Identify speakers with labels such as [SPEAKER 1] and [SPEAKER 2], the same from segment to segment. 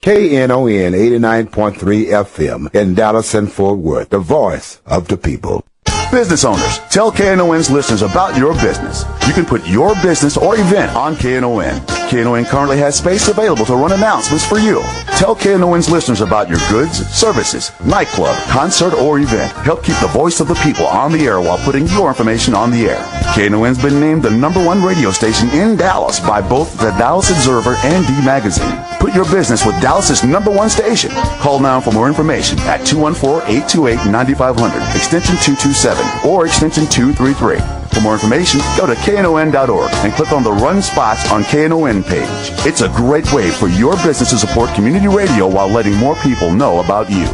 [SPEAKER 1] Knon 89.3 FM in Dallas and Fort Worth, the voice of the people.
[SPEAKER 2] Business owners, tell KNON's listeners about your business. You can put your business or event on KNON. KNON currently has space available to run announcements for you. Tell KNON's listeners about your goods, services, nightclub, concert, or event. Help keep the voice of the people on the air while putting your information on the air. KNON's been named the #1 radio station in Dallas by both the Dallas Observer and D Magazine. Put your business with Dallas's #1 station. Call now for more information at 214-828-9500, extension 227, or extension 233. For more information, go to knon.org and click on the Run Spots on KNON page. It's a great way for your business to support community radio while letting more people know about you.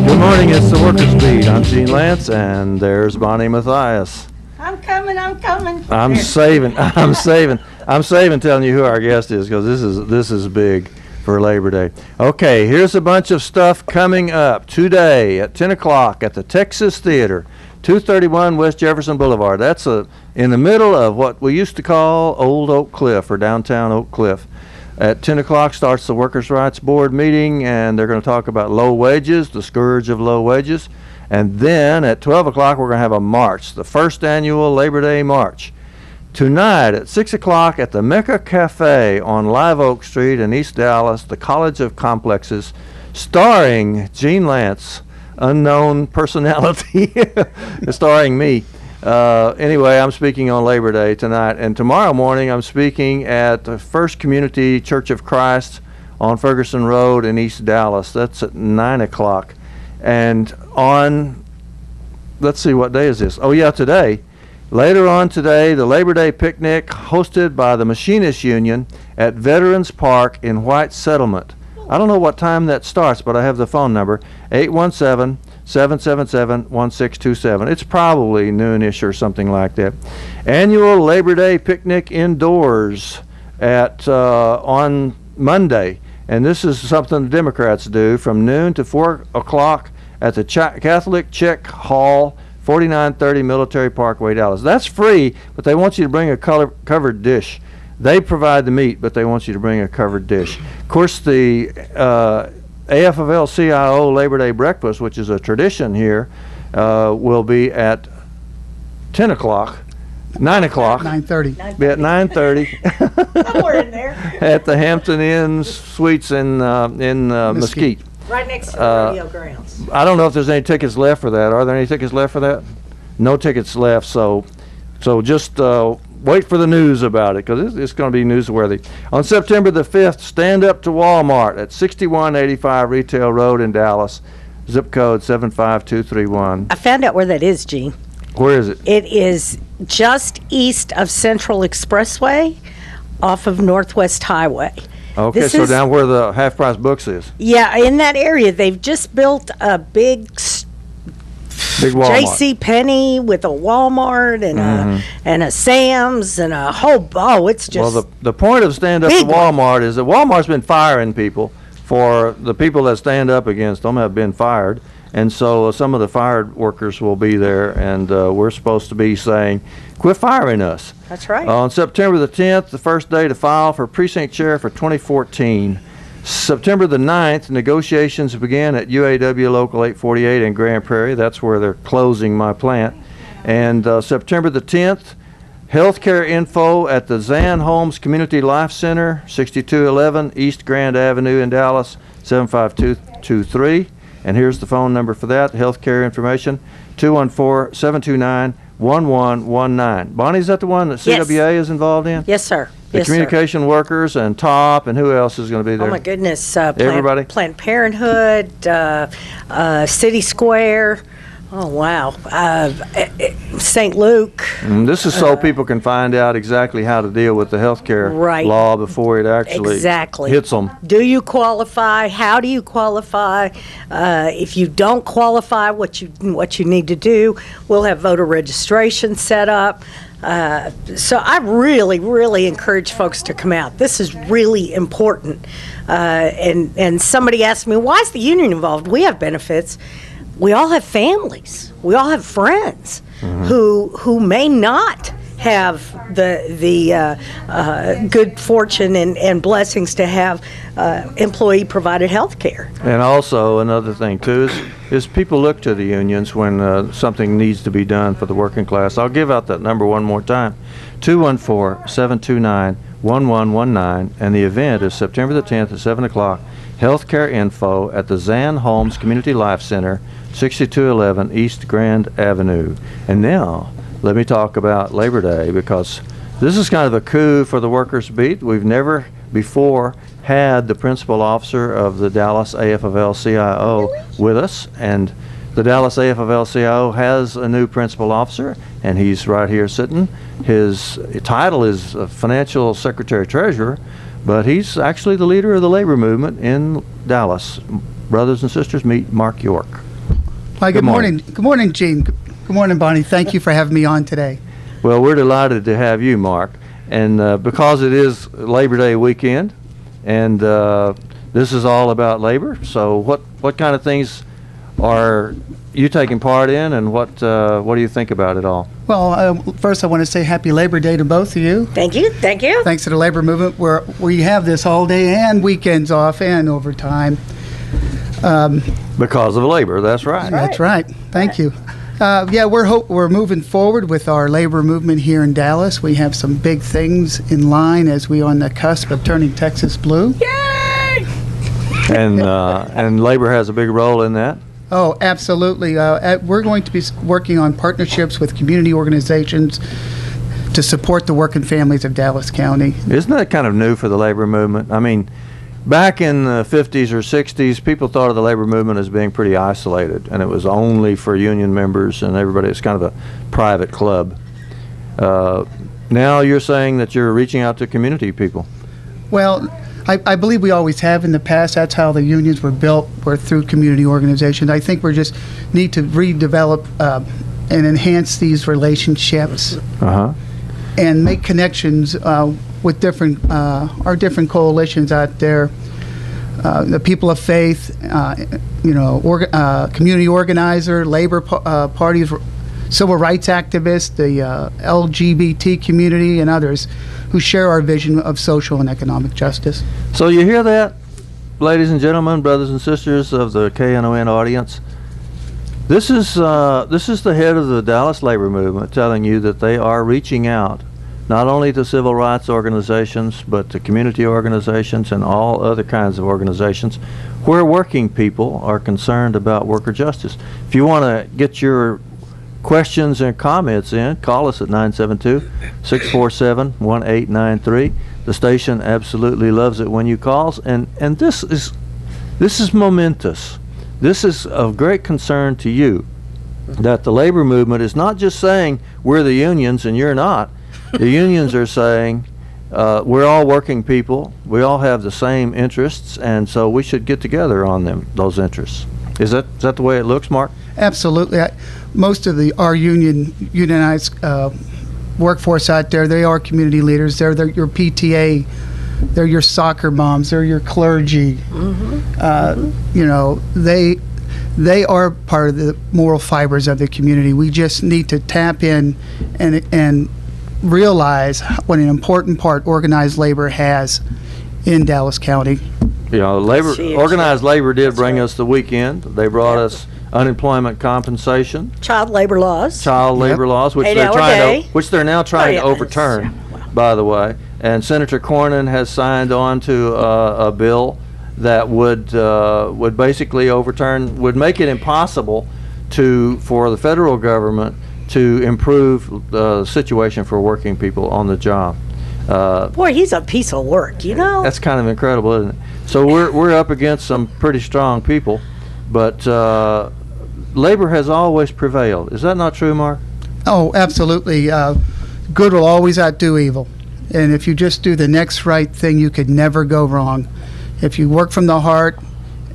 [SPEAKER 3] Good morning, it's the Workers' Beat. I'm Gene Lantz, and there's Bonnie Mathias.
[SPEAKER 4] I'm coming.
[SPEAKER 3] I'm saving telling you who our guest is, because this is big for Labor Day. Okay, here's a bunch of stuff coming up today at 10 o'clock at the Texas Theater, 231 West Jefferson Boulevard. That's in the middle of what we used to call Old Oak Cliff, or downtown Oak Cliff. At 10 o'clock starts the Workers' Rights Board meeting, and they're going to talk about low wages, the scourge of low wages. And then at 12 o'clock, we're going to have a march, the first annual Labor Day March. Tonight at 6 o'clock at the Mecca Cafe on Live Oak Street in East Dallas, the College of Complexes, starring Gene Lantz, unknown personality, starring me. Anyway, I'm speaking on Labor Day tonight, and tomorrow morning I'm speaking at the First Community Church of Christ on Ferguson Rd in East Dallas. That's at 9 o'clock. And on, let's see, what day is this? Oh yeah, today. Later on today, the Labor Day picnic hosted by the Machinists Union at Veterans Park in White Settlement. I don't know what time that starts, but I have the phone number, 817-777-1627. It's probably noonish or something like that. Annual Labor Day picnic indoors at on Monday. And this is something the Democrats do from noon to 4 o'clock at the Catholic Czech Hall, 4930 Military Parkway, Dallas. That's free, but they want you to bring a covered dish. They provide the meat, but they want you to bring a covered dish. Of course, the AFL-CIO Labor Day breakfast, which is a tradition here, will be at 10 o'clock. 9 o'clock.
[SPEAKER 5] 9:30.
[SPEAKER 3] Be at 9:30.
[SPEAKER 4] Somewhere in there.
[SPEAKER 3] At the Hampton Inn Suites in Mesquite.
[SPEAKER 4] Right next to the rodeo grounds.
[SPEAKER 3] I don't know if there's any tickets left for that. Are there any tickets left for that? No tickets left, so just wait for the news about it, because it's going to be newsworthy. On September the 5th, stand up to Walmart at 6185 Retail Road in Dallas, zip code 75231.
[SPEAKER 4] I found out where that is, Gene.
[SPEAKER 3] Where is it?
[SPEAKER 4] It is just east of Central Expressway, off of Northwest Highway.
[SPEAKER 3] Okay,
[SPEAKER 4] This
[SPEAKER 3] so
[SPEAKER 4] is-
[SPEAKER 3] down where the Half Price Books is.
[SPEAKER 4] Yeah, in that area, they've just built a big
[SPEAKER 3] Walmart.
[SPEAKER 4] J.C. Penney with a Walmart and a Sam's and a whole. Oh, it's just.
[SPEAKER 3] Well, the point of stand up to
[SPEAKER 4] big one.
[SPEAKER 3] Walmart is that Walmart's been firing people. For the people that stand up against them have been fired, and so some of the fired workers will be there, and we're supposed to be saying, quit firing us.
[SPEAKER 4] That's right.
[SPEAKER 3] On September the 10th, the first day to file for precinct chair for 2014. September the 9th, negotiations began at UAW Local 848 in Grand Prairie. That's where they're closing my plant. And September the 10th, healthcare info at the Zan Holmes Community Life Center, 6211 East Grand Avenue in Dallas, 75223. And here's the phone number for that, healthcare information, 214-729-1119. Bonnie, is that the one that CWA is involved in?
[SPEAKER 4] Yes, sir.
[SPEAKER 3] The communication workers and TOP, and who else is going to be there?
[SPEAKER 4] Oh, my goodness.
[SPEAKER 3] Everybody?
[SPEAKER 4] Planned Parenthood, City Square. Oh, wow. St. Luke.
[SPEAKER 3] This is so people can find out exactly how to deal with the health care law before it actually hits them.
[SPEAKER 4] Do you qualify? How do you qualify? If you don't qualify, what you need to do, we'll have voter registration set up. So I really, really encourage folks to come out. This is really important. And somebody asked me, why is the union involved? We have benefits. We all have families. We all have friends who may not have the good fortune and blessings to have employee provided health care.
[SPEAKER 3] And also another thing too is people look to the unions when something needs to be done for the working class. I'll give out that number one more time, 214-729-1119, and the event is September the 10th at 7 o'clock. Healthcare info at the Zan Holmes Community Life Center, 6211 East Grand Avenue. And now let me talk about Labor Day, because this is kind of a coup for the workers' beat. We've never before had the principal officer of the Dallas AFL-CIO with us, and the Dallas AFL-CIO has a new principal officer, and he's right here sitting. His title is Financial Secretary-Treasurer, but he's actually the leader of the labor movement in Dallas. Brothers and sisters, meet Mark York.
[SPEAKER 5] Hi, good morning. Good morning, Gene. Good morning, Bonnie. Thank you for having me on today.
[SPEAKER 3] Well, we're delighted to have you, Mark. And because it is Labor Day weekend, and this is all about labor, so what kind of things are you taking part in, and what do you think about it all?
[SPEAKER 5] Well, first I want to say Happy Labor Day to both of you.
[SPEAKER 4] Thank you. Thank you.
[SPEAKER 5] Thanks to the labor movement where you have this all day and weekends off and overtime.
[SPEAKER 3] Because of labor, that's right.
[SPEAKER 5] That's right. Thank you. Yeah, we're moving forward with our labor movement here in Dallas. We have some big things in line as we are on the cusp of turning Texas blue.
[SPEAKER 4] Yay!
[SPEAKER 3] And labor has a big role in that.
[SPEAKER 5] Oh, absolutely. We're going to be working on partnerships with community organizations to support the working families of Dallas County.
[SPEAKER 3] Isn't that kind of new for the labor movement? I mean, back in the 50s or 60s, people thought of the labor movement as being pretty isolated, and it was only for union members and everybody. It's kind of a private club. Now you're saying that you're reaching out to community people.
[SPEAKER 5] Well, I believe we always have in the past. That's how the unions were built, were through community organizations. I think we just need to redevelop and enhance these relationships and make connections with our different coalitions out there. The People of Faith, community organizer, labor parties, civil rights activists, the LGBT community, and others who share our vision of social and economic justice.
[SPEAKER 3] So you hear that, ladies and gentlemen, brothers and sisters of the KNON audience? This is the head of the Dallas labor movement telling you that they are reaching out not only to civil rights organizations, but to community organizations and all other kinds of organizations where working people are concerned about worker justice. If you want to get your questions and comments in, call us at 972-647-1893. The station absolutely loves it when you call, and this is momentous. This is of great concern to you, that the labor movement is not just saying we're the unions and you're not. The unions are saying we're all working people, we all have the same interests, and so we should get together on those interests. Is that the way it looks, Mark?
[SPEAKER 5] Absolutely. Most of our unionized workforce out there, they are community leaders. They're your PTA, they're your soccer moms, they're your clergy. They are part of the moral fibers of the community. We just need to tap in and realize what an important part organized labor has in Dallas County.
[SPEAKER 3] Organized labor did bring us the weekend. They brought us unemployment compensation,
[SPEAKER 4] child labor laws,
[SPEAKER 3] which they're now trying to overturn, by the way. And Senator Cornyn has signed on to a bill that would basically would make it impossible for the federal government to improve the situation for working people on the job.
[SPEAKER 4] Boy, he's a piece of work, you know?
[SPEAKER 3] That's kind of incredible, isn't it? So we're up against some pretty strong people, but labor has always prevailed. Is that not true, Mark?
[SPEAKER 5] Oh, absolutely. Good will always outdo evil. And if you just do the next right thing, you could never go wrong. If you work from the heart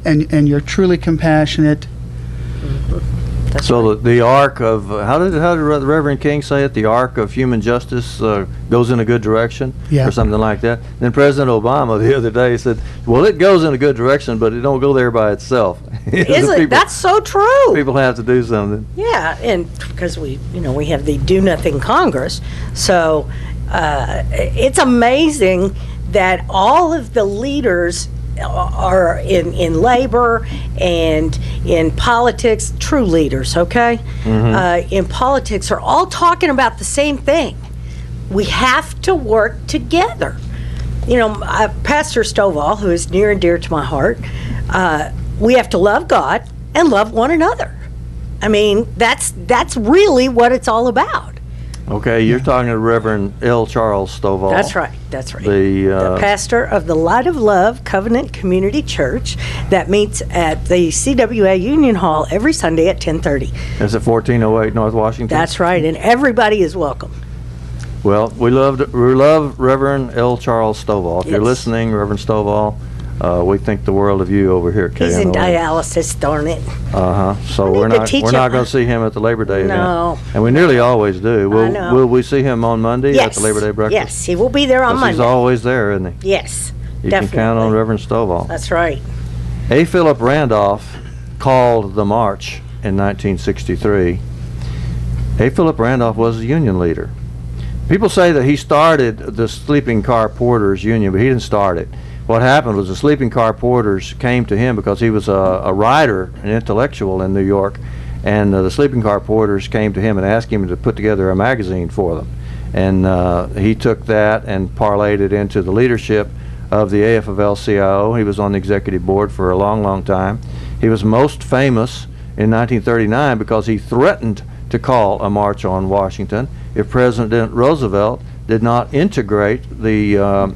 [SPEAKER 5] and you're truly compassionate,
[SPEAKER 4] That's
[SPEAKER 3] So
[SPEAKER 4] right.
[SPEAKER 3] the arc of how did the Reverend King say it? The arc of human justice goes in a good direction,
[SPEAKER 5] Yeah.
[SPEAKER 3] or something like that. Then President Obama the other day said, "Well, it goes in a good direction, but it don't go there by itself."
[SPEAKER 4] Isn't it? That's so true.
[SPEAKER 3] People have to do something.
[SPEAKER 4] Yeah, and because we have the Do Nothing Congress, so it's amazing that all of the leaders are in labor and in politics, true leaders, okay? In politics are all talking about the same thing. We have to work together. Pastor Stovall, who is near and dear to my heart, we have to love God and love one another. I mean, that's really what it's all about.
[SPEAKER 3] Okay, you're talking to Reverend L. Charles Stovall.
[SPEAKER 4] That's right. That's right.
[SPEAKER 3] The
[SPEAKER 4] pastor of the Light of Love Covenant Community Church that meets at the CWA Union Hall every Sunday at 10:30.
[SPEAKER 3] Is it 1408 North Washington?
[SPEAKER 4] That's right, and everybody is welcome.
[SPEAKER 3] Well, we love Reverend L. Charles Stovall. If you're
[SPEAKER 4] Yes.
[SPEAKER 3] listening, Reverend Stovall, we think the world of you over here at KNON.
[SPEAKER 4] He's in dialysis, darn it.
[SPEAKER 3] So
[SPEAKER 4] We
[SPEAKER 3] we're
[SPEAKER 4] need to
[SPEAKER 3] not
[SPEAKER 4] teach
[SPEAKER 3] going
[SPEAKER 4] him.
[SPEAKER 3] to see him at the Labor Day
[SPEAKER 4] No.
[SPEAKER 3] event, and we nearly always do.
[SPEAKER 4] know.
[SPEAKER 3] Will we see him on Monday
[SPEAKER 4] Yes.
[SPEAKER 3] at the Labor Day breakfast?
[SPEAKER 4] Yes, he will be there on
[SPEAKER 3] 'Cause
[SPEAKER 4] Monday.
[SPEAKER 3] he's always there, isn't he?
[SPEAKER 4] Yes,
[SPEAKER 3] You
[SPEAKER 4] definitely.
[SPEAKER 3] can count on Reverend Stovall.
[SPEAKER 4] That's right.
[SPEAKER 3] A. Philip Randolph called the march in 1963. A. Philip Randolph was a union leader. People say that he started the sleeping car porters union, but he didn't start it. What happened was the sleeping car porters came to him because he was a writer, an intellectual in New York, and the sleeping car porters came to him and asked him to put together a magazine for them. And he took that and parlayed it into the leadership of the AFL-CIO. He was on the executive board for a long, long time. He was most famous in 1939 because he threatened to call a march on Washington if President Roosevelt did not integrate the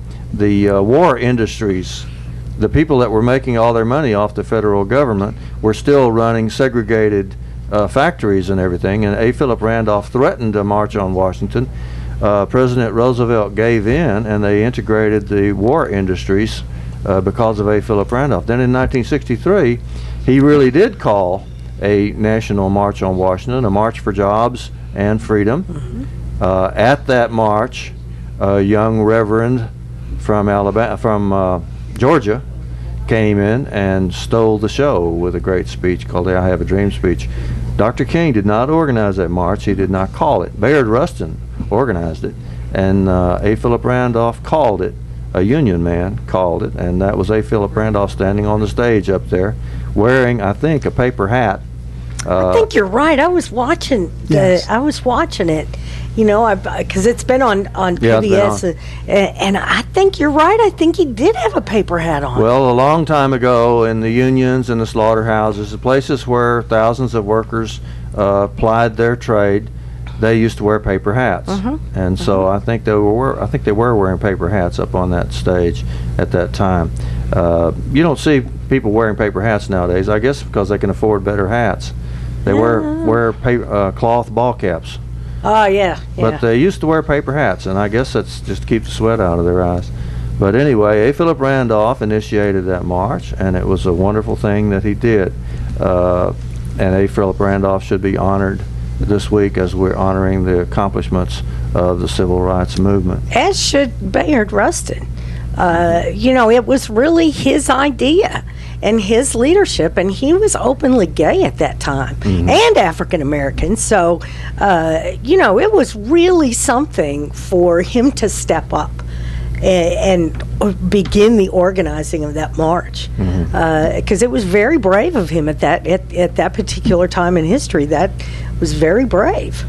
[SPEAKER 3] war industries. The people that were making all their money off the federal government were still running segregated factories and everything, and A. Philip Randolph threatened a march on Washington. President Roosevelt gave in, and they integrated the war industries because of A. Philip Randolph. Then in 1963, he really did call a national march on Washington, a march for jobs and freedom. At that march, a young reverend from Georgia came in and stole the show with a great speech called the I Have a Dream speech. Dr. King did not organize that march. He did not call it. Bayard Rustin organized it, and A. Philip Randolph called it. A union man called it, and that was A. Philip Randolph standing on the stage up there wearing, I think, a paper hat.
[SPEAKER 4] I think you're right. I was watching.
[SPEAKER 5] Yes.
[SPEAKER 4] I was watching it. Because it's been on
[SPEAKER 3] Yeah, it's
[SPEAKER 4] PBS, and I think you're right. I think he did have a paper hat on.
[SPEAKER 3] Well, a long time ago, in the unions and the slaughterhouses, the places where thousands of workers plied their trade, they used to wear paper hats, and so I think they were wearing paper hats up on that stage at that time. You don't see people wearing paper hats nowadays. I guess because they can afford better hats. They wear cloth ball caps.
[SPEAKER 4] Oh yeah.
[SPEAKER 3] But they used to wear paper hats, and I guess that's just to keep the sweat out of their eyes. But anyway, A. Philip Randolph initiated that march, and it was a wonderful thing that he did. And A. Philip Randolph should be honored this week as we're honoring the accomplishments of the civil rights movement.
[SPEAKER 4] As should Bayard Rustin. It was really his idea and his leadership, and he was openly gay at that time, and African American. So, it was really something for him to step up and begin the organizing of that march, because it was very brave of him at that particular time in history. That was very brave.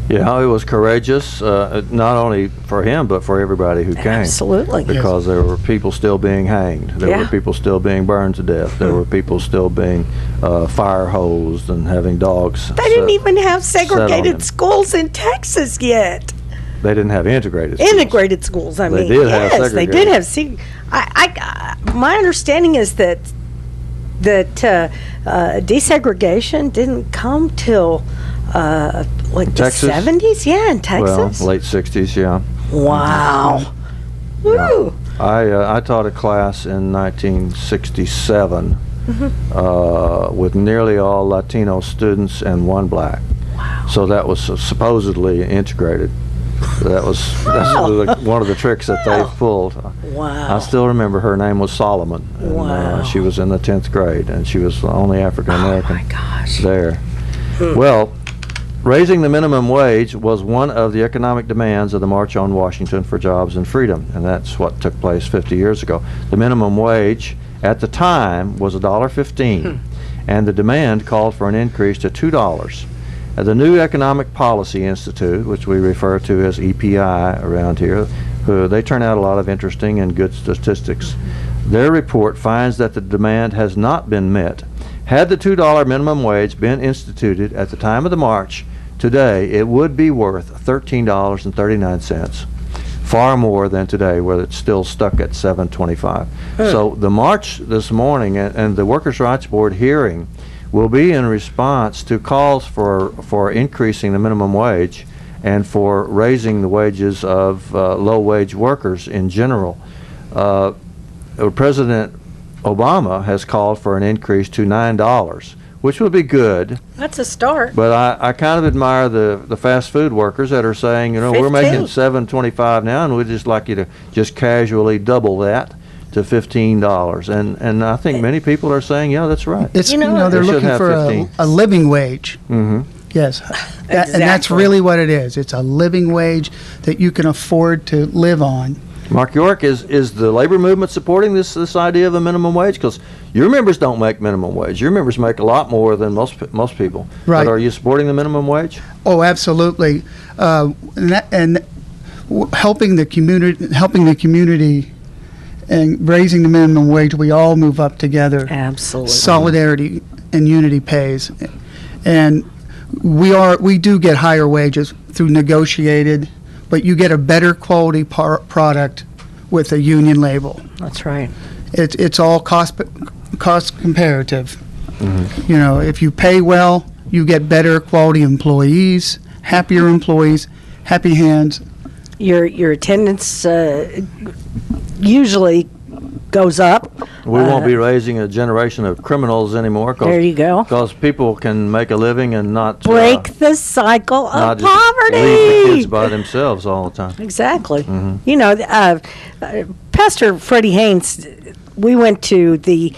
[SPEAKER 3] Yeah, it was courageous, not only for him, but for everybody who came.
[SPEAKER 4] Absolutely.
[SPEAKER 3] Because there were people still being hanged. There were people still being burned to death. There were people still being fire hosed and having dogs.
[SPEAKER 4] They didn't even have
[SPEAKER 3] set on
[SPEAKER 4] segregated
[SPEAKER 3] them.
[SPEAKER 4] schools in Texas yet.
[SPEAKER 3] They didn't have integrated schools.
[SPEAKER 4] Integrated schools, I
[SPEAKER 3] They
[SPEAKER 4] mean.
[SPEAKER 3] did have
[SPEAKER 4] yes, they did
[SPEAKER 3] segregated.
[SPEAKER 4] have. My understanding is that desegregation didn't come till like
[SPEAKER 3] Texas?
[SPEAKER 4] the 70s. Yeah, in Texas.
[SPEAKER 3] Well, late 60s, yeah.
[SPEAKER 4] Wow. Woo.
[SPEAKER 3] I taught a class in 1967 with nearly all Latino students and one black.
[SPEAKER 4] Wow.
[SPEAKER 3] So that was supposedly integrated. That's one of the tricks that they pulled.
[SPEAKER 4] Wow.
[SPEAKER 3] I still remember her name was Solomon. And,
[SPEAKER 4] Wow.
[SPEAKER 3] she was in the 10th grade, and she was the only African American
[SPEAKER 4] Oh my gosh.
[SPEAKER 3] there. Well, raising the minimum wage was one of the economic demands of the March on Washington for Jobs and Freedom, and that's what took place 50 years ago. The minimum wage at the time was $1.15, and the demand called for an increase to $2. The new Economic Policy Institute, which we refer to as EPI around here, they turn out a lot of interesting and good statistics. Their report finds that the demand has not been met. Had the $2 minimum wage been instituted at the time of the march, today it would be worth $13.39, far more than today, where it's still stuck at $7.25. So the march this morning and the Workers' Rights Board hearing will be in response to calls for increasing the minimum wage and for raising the wages of low-wage workers in general. President Obama has called for an increase to $9, which would be good.
[SPEAKER 4] That's a start.
[SPEAKER 3] But I kind of admire the fast food workers that are saying, you know, we're
[SPEAKER 4] 15.
[SPEAKER 3] making $7.25 now, and we'd just like you to just casually double that to $15. And I think many people are saying, yeah, that's right.
[SPEAKER 5] It's,
[SPEAKER 4] You know,
[SPEAKER 5] they're
[SPEAKER 3] They should
[SPEAKER 5] looking
[SPEAKER 3] have
[SPEAKER 5] for
[SPEAKER 3] 15.
[SPEAKER 5] a living wage.
[SPEAKER 3] Mm-hmm.
[SPEAKER 5] Yes. And that's
[SPEAKER 4] Exactly.
[SPEAKER 5] really what it is. It's a living wage that you can afford to live on.
[SPEAKER 3] Mark York, is the labor movement supporting this idea of a minimum wage? Because your members don't make minimum wage. Your members make a lot more than most people.
[SPEAKER 5] Right.
[SPEAKER 3] But are you supporting the minimum wage?
[SPEAKER 5] Oh, absolutely. Helping the community and raising the minimum wage, we all move up together.
[SPEAKER 4] Absolutely.
[SPEAKER 5] Solidarity and unity pays. And we do get higher wages through negotiated, but you get a better quality product with a union label.
[SPEAKER 4] That's right.
[SPEAKER 5] It's all cost comparative. You know, if you pay well, you get better quality employees, happier employees, happy hands.
[SPEAKER 4] Your attendance usually goes up.
[SPEAKER 3] We won't be raising a generation of criminals anymore.
[SPEAKER 4] There you go.
[SPEAKER 3] Because people can make a living and not
[SPEAKER 4] Break the cycle
[SPEAKER 3] not
[SPEAKER 4] of
[SPEAKER 3] just
[SPEAKER 4] poverty.
[SPEAKER 3] leave the kids by themselves all the time.
[SPEAKER 4] Exactly. You know, Pastor Freddie Haynes, we went to the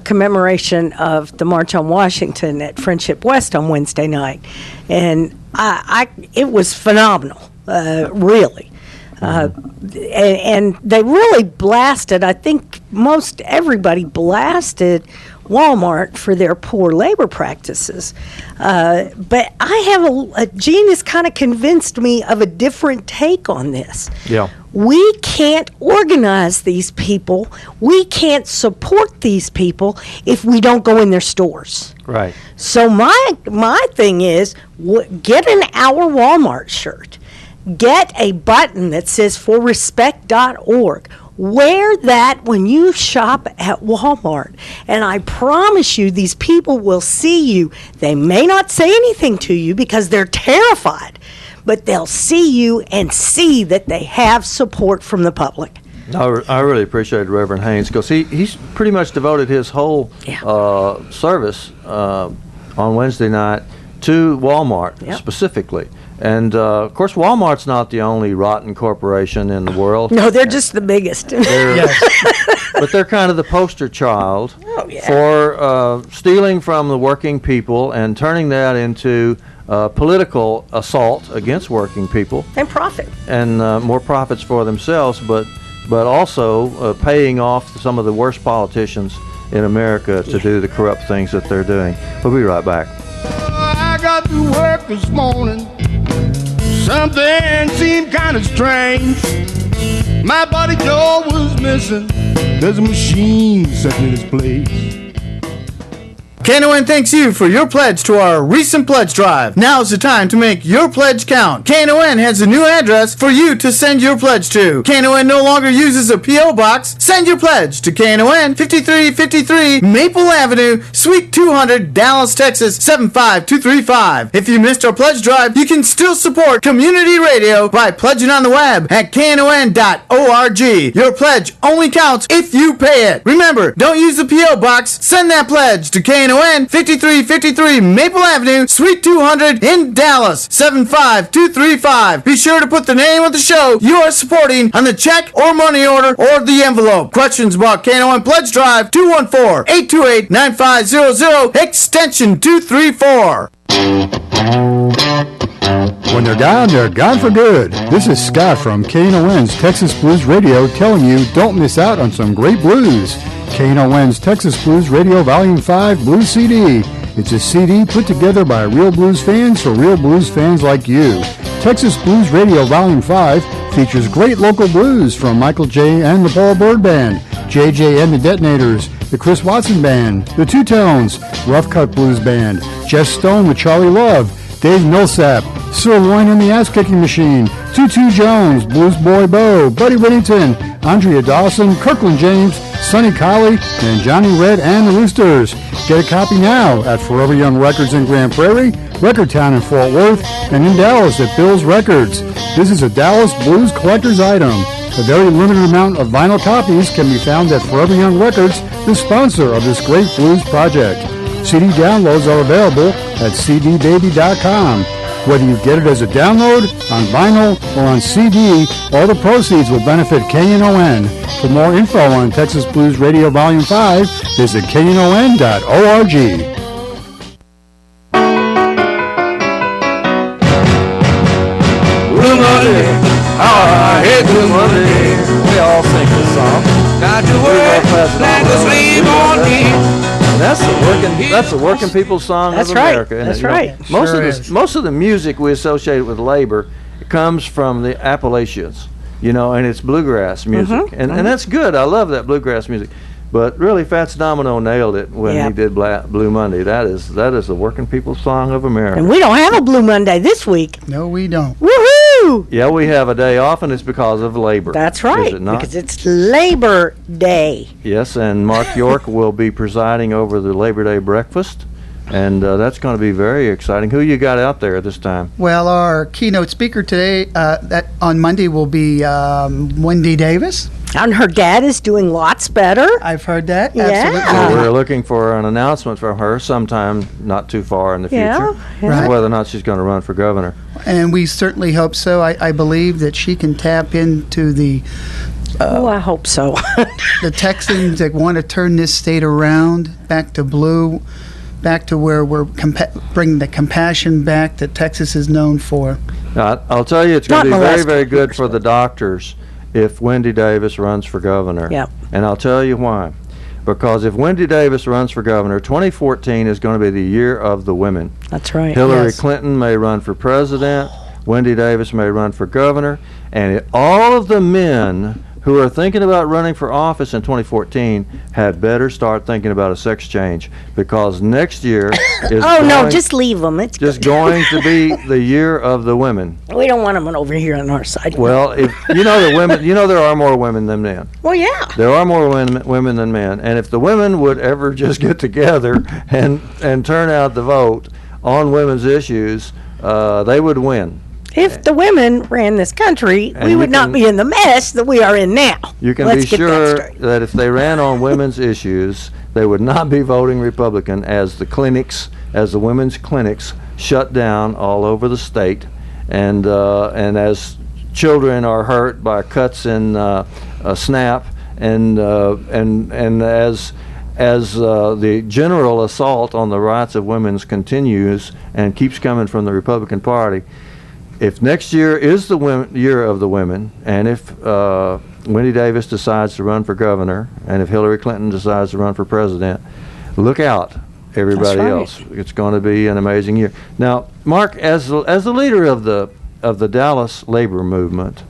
[SPEAKER 4] commemoration of the March on Washington at Friendship West on Wednesday night, and it was phenomenal, really. And they really blasted, I think most everybody blasted Walmart for their poor labor practices. But I have Gene has kind of convinced me of a different take on this.
[SPEAKER 3] Yeah.
[SPEAKER 4] We can't organize these people. We can't support these people if we don't go in their stores.
[SPEAKER 3] Right.
[SPEAKER 4] So my thing is, get an Our Walmart shirt. Get a button that says forrespect.org. Wear that when you shop at Walmart. And I promise you, these people will see you. They may not say anything to you because they're terrified, but they'll see you and see that they have support from the public.
[SPEAKER 3] I really appreciate Reverend Haynes because he's pretty much devoted his whole service on Wednesday night to Walmart specifically. And, of course, Walmart's not the only rotten corporation in the world.
[SPEAKER 4] No, they're just the biggest.
[SPEAKER 3] But they're kind of the poster child for stealing from the working people and turning that into political assault against working people.
[SPEAKER 4] And profit.
[SPEAKER 3] And more profits for themselves, but also paying off some of the worst politicians in America to do the corrupt things that they're doing. We'll be right back.
[SPEAKER 6] I got to work this morning. Something seemed kind of strange. My buddy Joe was missing. There's a machine set in his place.
[SPEAKER 7] KNON thanks you for your pledge to our recent pledge drive. Now's the time to make your pledge count. KNON has a new address for you to send your pledge to. KNON no longer uses a P.O. box. Send your pledge to KNON 5353 Maple Avenue, Suite 200, Dallas, Texas 75235. If you missed our pledge drive, you can still support community radio by pledging on the web at knon.org. Your pledge only counts if you pay it. Remember, don't use the P.O. box. Send that pledge to KNON 5353 Maple Avenue, Suite 200 in Dallas 75235. Be sure to put the name of the show you are supporting on the check or money order or the envelope. Questions about KNON Pledge Drive 214-828-9500 extension 234.
[SPEAKER 8] When they're gone for good. This is Scott from KNON's Texas Blues Radio telling you don't miss out on some great blues. KNON's Texas Blues Radio Volume 5 Blues CD. It's a CD put together by real blues fans for real blues fans like you. Texas Blues Radio Volume 5 features great local blues from Michael J. and the Paul Bird Band, JJ and the Detonators, the Chris Watson Band, the Two Tones, Rough Cut Blues Band, Jeff Stone with Charlie Love, Dave Millsap, Sirloin and the Ass Kicking Machine, Tutu Jones, Blues Boy Bo, Buddy Whittington, Andrea Dawson, Kirkland James, Sonny Colley, and Johnny Red and the Roosters. Get a copy now at Forever Young Records in Grand Prairie, Record Town in Fort Worth, and in Dallas at Bill's Records. This is a Dallas Blues collector's item. A very limited amount of vinyl copies can be found at Forever Young Records, the sponsor of this great blues project. CD downloads are available at cdbaby.com. Whether you get it as a download, on vinyl, or on CD, all the proceeds will benefit KNON. For more info on Texas Blues Radio Volume 5, visit knon.org.
[SPEAKER 3] Blue Monday, I hate Blue Monday. We all sing this song.
[SPEAKER 9] Got to work like a slave on me.
[SPEAKER 3] And that's the working people's song
[SPEAKER 4] That's
[SPEAKER 3] of
[SPEAKER 4] right.
[SPEAKER 3] America.
[SPEAKER 4] That's
[SPEAKER 3] You know,
[SPEAKER 4] right.
[SPEAKER 3] Most of the music we associate with labor comes from the Appalachians, and it's bluegrass music, and that's good. I love that bluegrass music. But really, Fats Domino nailed it when he did Blue Monday. That is the working people's song of America.
[SPEAKER 4] And we don't have a Blue Monday this week.
[SPEAKER 5] No, we don't.
[SPEAKER 4] Woohoo!
[SPEAKER 3] Yeah, we have a day off, and it's because of labor.
[SPEAKER 4] That's right,
[SPEAKER 3] Is it not?
[SPEAKER 4] because it's Labor Day.
[SPEAKER 3] Yes, and Mark York will be presiding over the Labor Day breakfast, and that's going to be very exciting. Who you got out there this time?
[SPEAKER 5] Well, our keynote speaker today, that on Monday, will be Wendy Davis.
[SPEAKER 4] And her dad is doing lots better.
[SPEAKER 5] I've heard that.
[SPEAKER 4] Yeah.
[SPEAKER 5] Absolutely.
[SPEAKER 3] So we're looking for an announcement from her sometime not too far in the future,
[SPEAKER 5] Right.
[SPEAKER 3] whether or not she's going to run for governor.
[SPEAKER 5] And we certainly hope so. I believe that she can tap into the
[SPEAKER 4] I hope so.
[SPEAKER 5] the Texans that want to turn this state around, back to blue, back to where we're bringing the compassion back that Texas is known for.
[SPEAKER 3] Now, I'll tell you, it's going to
[SPEAKER 4] Not
[SPEAKER 3] be very,
[SPEAKER 4] molested
[SPEAKER 3] very good
[SPEAKER 4] workers,
[SPEAKER 3] for the doctors if Wendy Davis runs for governor.
[SPEAKER 4] Yep.
[SPEAKER 3] And I'll tell you why. Because if Wendy Davis runs for governor, 2014 is going to be the year of the women.
[SPEAKER 4] That's right.
[SPEAKER 3] Hillary
[SPEAKER 5] Yes.
[SPEAKER 3] Clinton may run for president. Wendy Davis may run for governor. And all of the men who are thinking about running for office in 2014 had better start thinking about a sex change, because next year is
[SPEAKER 4] just leave them. It's
[SPEAKER 3] just
[SPEAKER 4] good.
[SPEAKER 3] going to be the year of the women.
[SPEAKER 4] We don't want them over here on our side.
[SPEAKER 3] Well, if the women, there are more women than men.
[SPEAKER 4] Well, yeah.
[SPEAKER 3] There are more women than men, and if the women would ever just get together and turn out the vote on women's issues, they would win.
[SPEAKER 4] If the women ran this country,
[SPEAKER 3] And
[SPEAKER 4] we
[SPEAKER 3] you
[SPEAKER 4] would not
[SPEAKER 3] can-
[SPEAKER 4] be in the mess that we are in now.
[SPEAKER 3] You can
[SPEAKER 4] Let's
[SPEAKER 3] be
[SPEAKER 4] get that
[SPEAKER 3] sure
[SPEAKER 4] straight.
[SPEAKER 3] that if they ran on women's issues, they would not be voting Republican, as the women's clinics shut down all over the state, and as children are hurt by cuts in SNAP, and as the general assault on the rights of women continues and keeps coming from the Republican Party. If next year is the year of the women, and if Wendy Davis decides to run for governor, and if Hillary Clinton decides to run for president, look out, everybody
[SPEAKER 4] right.
[SPEAKER 3] else. It's going to be an amazing year. Now, Mark, as the leader of the Dallas labor movement,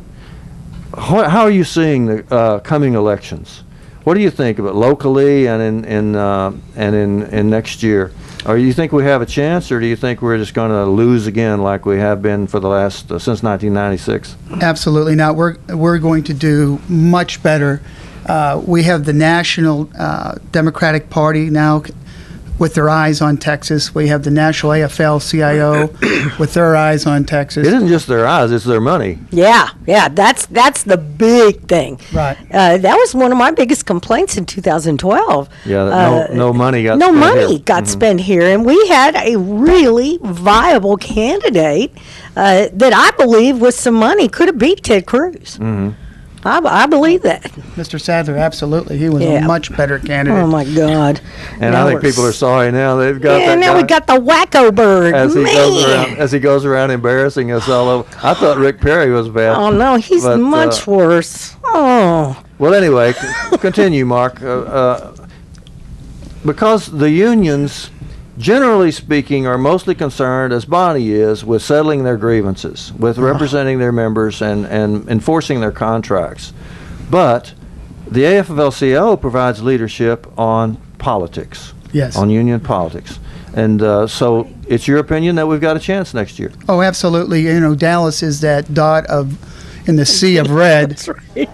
[SPEAKER 3] how are you seeing the coming elections? What do you think of it locally and in next year? Or you think we have a chance, or do you think we're just going to lose again like we have been for the last since 1996?
[SPEAKER 5] Absolutely not. We're going to do much better. We have the National Democratic Party now with their eyes on Texas. We have the National AFL-CIO with their eyes on Texas.
[SPEAKER 3] It isn't just their eyes; it's their money.
[SPEAKER 4] Yeah, that's the big thing.
[SPEAKER 5] Right.
[SPEAKER 4] That was one of my biggest complaints in 2012.
[SPEAKER 3] Yeah, that no money got
[SPEAKER 4] no
[SPEAKER 3] spent
[SPEAKER 4] money
[SPEAKER 3] here.
[SPEAKER 4] got spent here, and we had a really viable candidate that I believe with some money could have beat Ted Cruz. I believe that.
[SPEAKER 5] Mr. Sadler, absolutely. He was a much better candidate.
[SPEAKER 4] Oh, my God.
[SPEAKER 3] And
[SPEAKER 4] Now
[SPEAKER 3] I think people are sorry now. They've got
[SPEAKER 4] Yeah,
[SPEAKER 3] that
[SPEAKER 4] now
[SPEAKER 3] guy
[SPEAKER 4] we got the wacko bird.
[SPEAKER 3] as he goes around embarrassing us all over. I thought Rick Perry was bad.
[SPEAKER 4] Oh, no, he's
[SPEAKER 3] but,
[SPEAKER 4] much worse. Oh.
[SPEAKER 3] Well, anyway, continue, Mark. Because the unions, generally speaking, are mostly concerned, as Bonnie is, with settling their grievances, with representing their members and enforcing their contracts. But the AFL-CIO provides leadership on politics,
[SPEAKER 5] Yes.
[SPEAKER 3] on union politics. And so it's your opinion that we've got a chance next year.
[SPEAKER 5] Oh, absolutely. You know, Dallas is that dot in the sea of red.
[SPEAKER 4] That's right.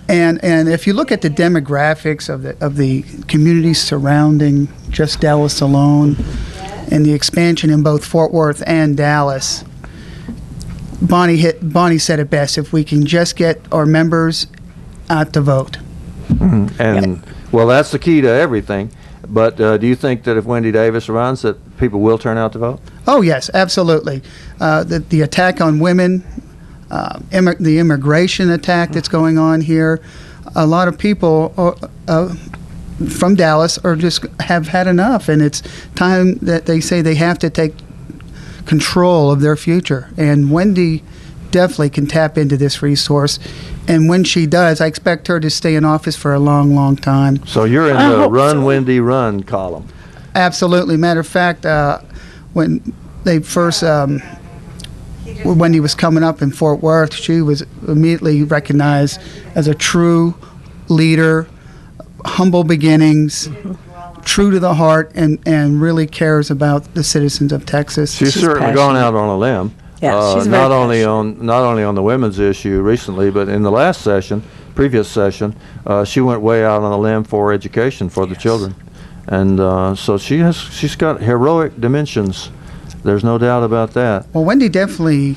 [SPEAKER 5] And if you look at the demographics of the communities surrounding just Dallas alone, and the expansion in both Fort Worth and Dallas, Bonnie said it best. If we can just get our members out to vote.
[SPEAKER 3] And well, that's the key to everything. But do you think that if Wendy Davis runs, that people will turn out to vote?
[SPEAKER 5] Oh yes, absolutely. The attack on women, the immigration attack that's going on here, a lot of people from Dallas have had enough, and it's time that they say they have to take control of their future. And Wendy definitely can tap into this resource. And when she does, I expect her to stay in office for a long, long time.
[SPEAKER 3] So you're in the Run, Wendy, Run column.
[SPEAKER 5] Absolutely. Matter of fact, when they first, Wendy was coming up in Fort Worth, she was immediately recognized as a true leader, humble beginnings, true to the heart, and really cares about the citizens of Texas.
[SPEAKER 3] She's certainly gone out on a limb.
[SPEAKER 4] Yeah, she's
[SPEAKER 3] not only on the women's issue recently, but in the last session, previous session, she went way out on a limb for education for the children, and so she's got heroic dimensions. There's no doubt about that.
[SPEAKER 5] Well, Wendy definitely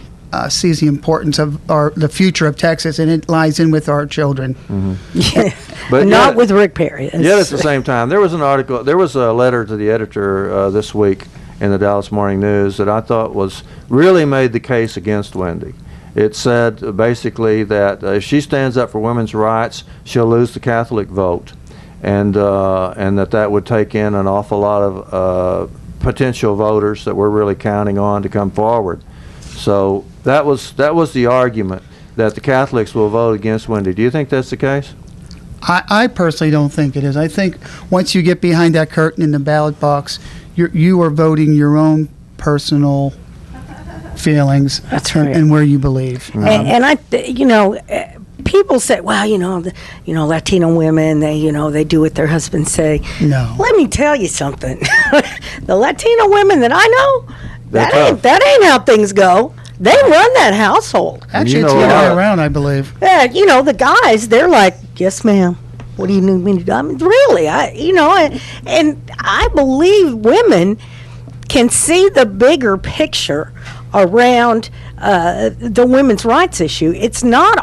[SPEAKER 5] sees the importance of the future of Texas, and it lies in with our children.
[SPEAKER 3] But
[SPEAKER 4] not
[SPEAKER 3] yet,
[SPEAKER 4] with Rick Perry.
[SPEAKER 3] Yet at the same time, there was a letter to the editor this week in the Dallas Morning News that I thought really made the case against Wendy. It said basically that if she stands up for women's rights, she'll lose the Catholic vote, and that would take in an awful lot of potential voters that we're really counting on to come forward. So that was the argument, that the Catholics will vote against Wendy. Do you think that's the case?
[SPEAKER 5] I personally don't think it is. I think once you get behind that curtain in the ballot box, you are voting your own personal feelings.
[SPEAKER 4] That's right.
[SPEAKER 5] And where you believe.
[SPEAKER 4] And people say, well, Latino women, they do what their husbands say.
[SPEAKER 5] No.
[SPEAKER 4] Let me tell you something. The Latino women that I know, that ain't how things go. They run that household.
[SPEAKER 5] Actually, it's the other way around, I believe.
[SPEAKER 4] The guys, they're like, yes, ma'am. What do you need me to do? I mean, really, and I believe women can see the bigger picture around the women's rights issue. It's not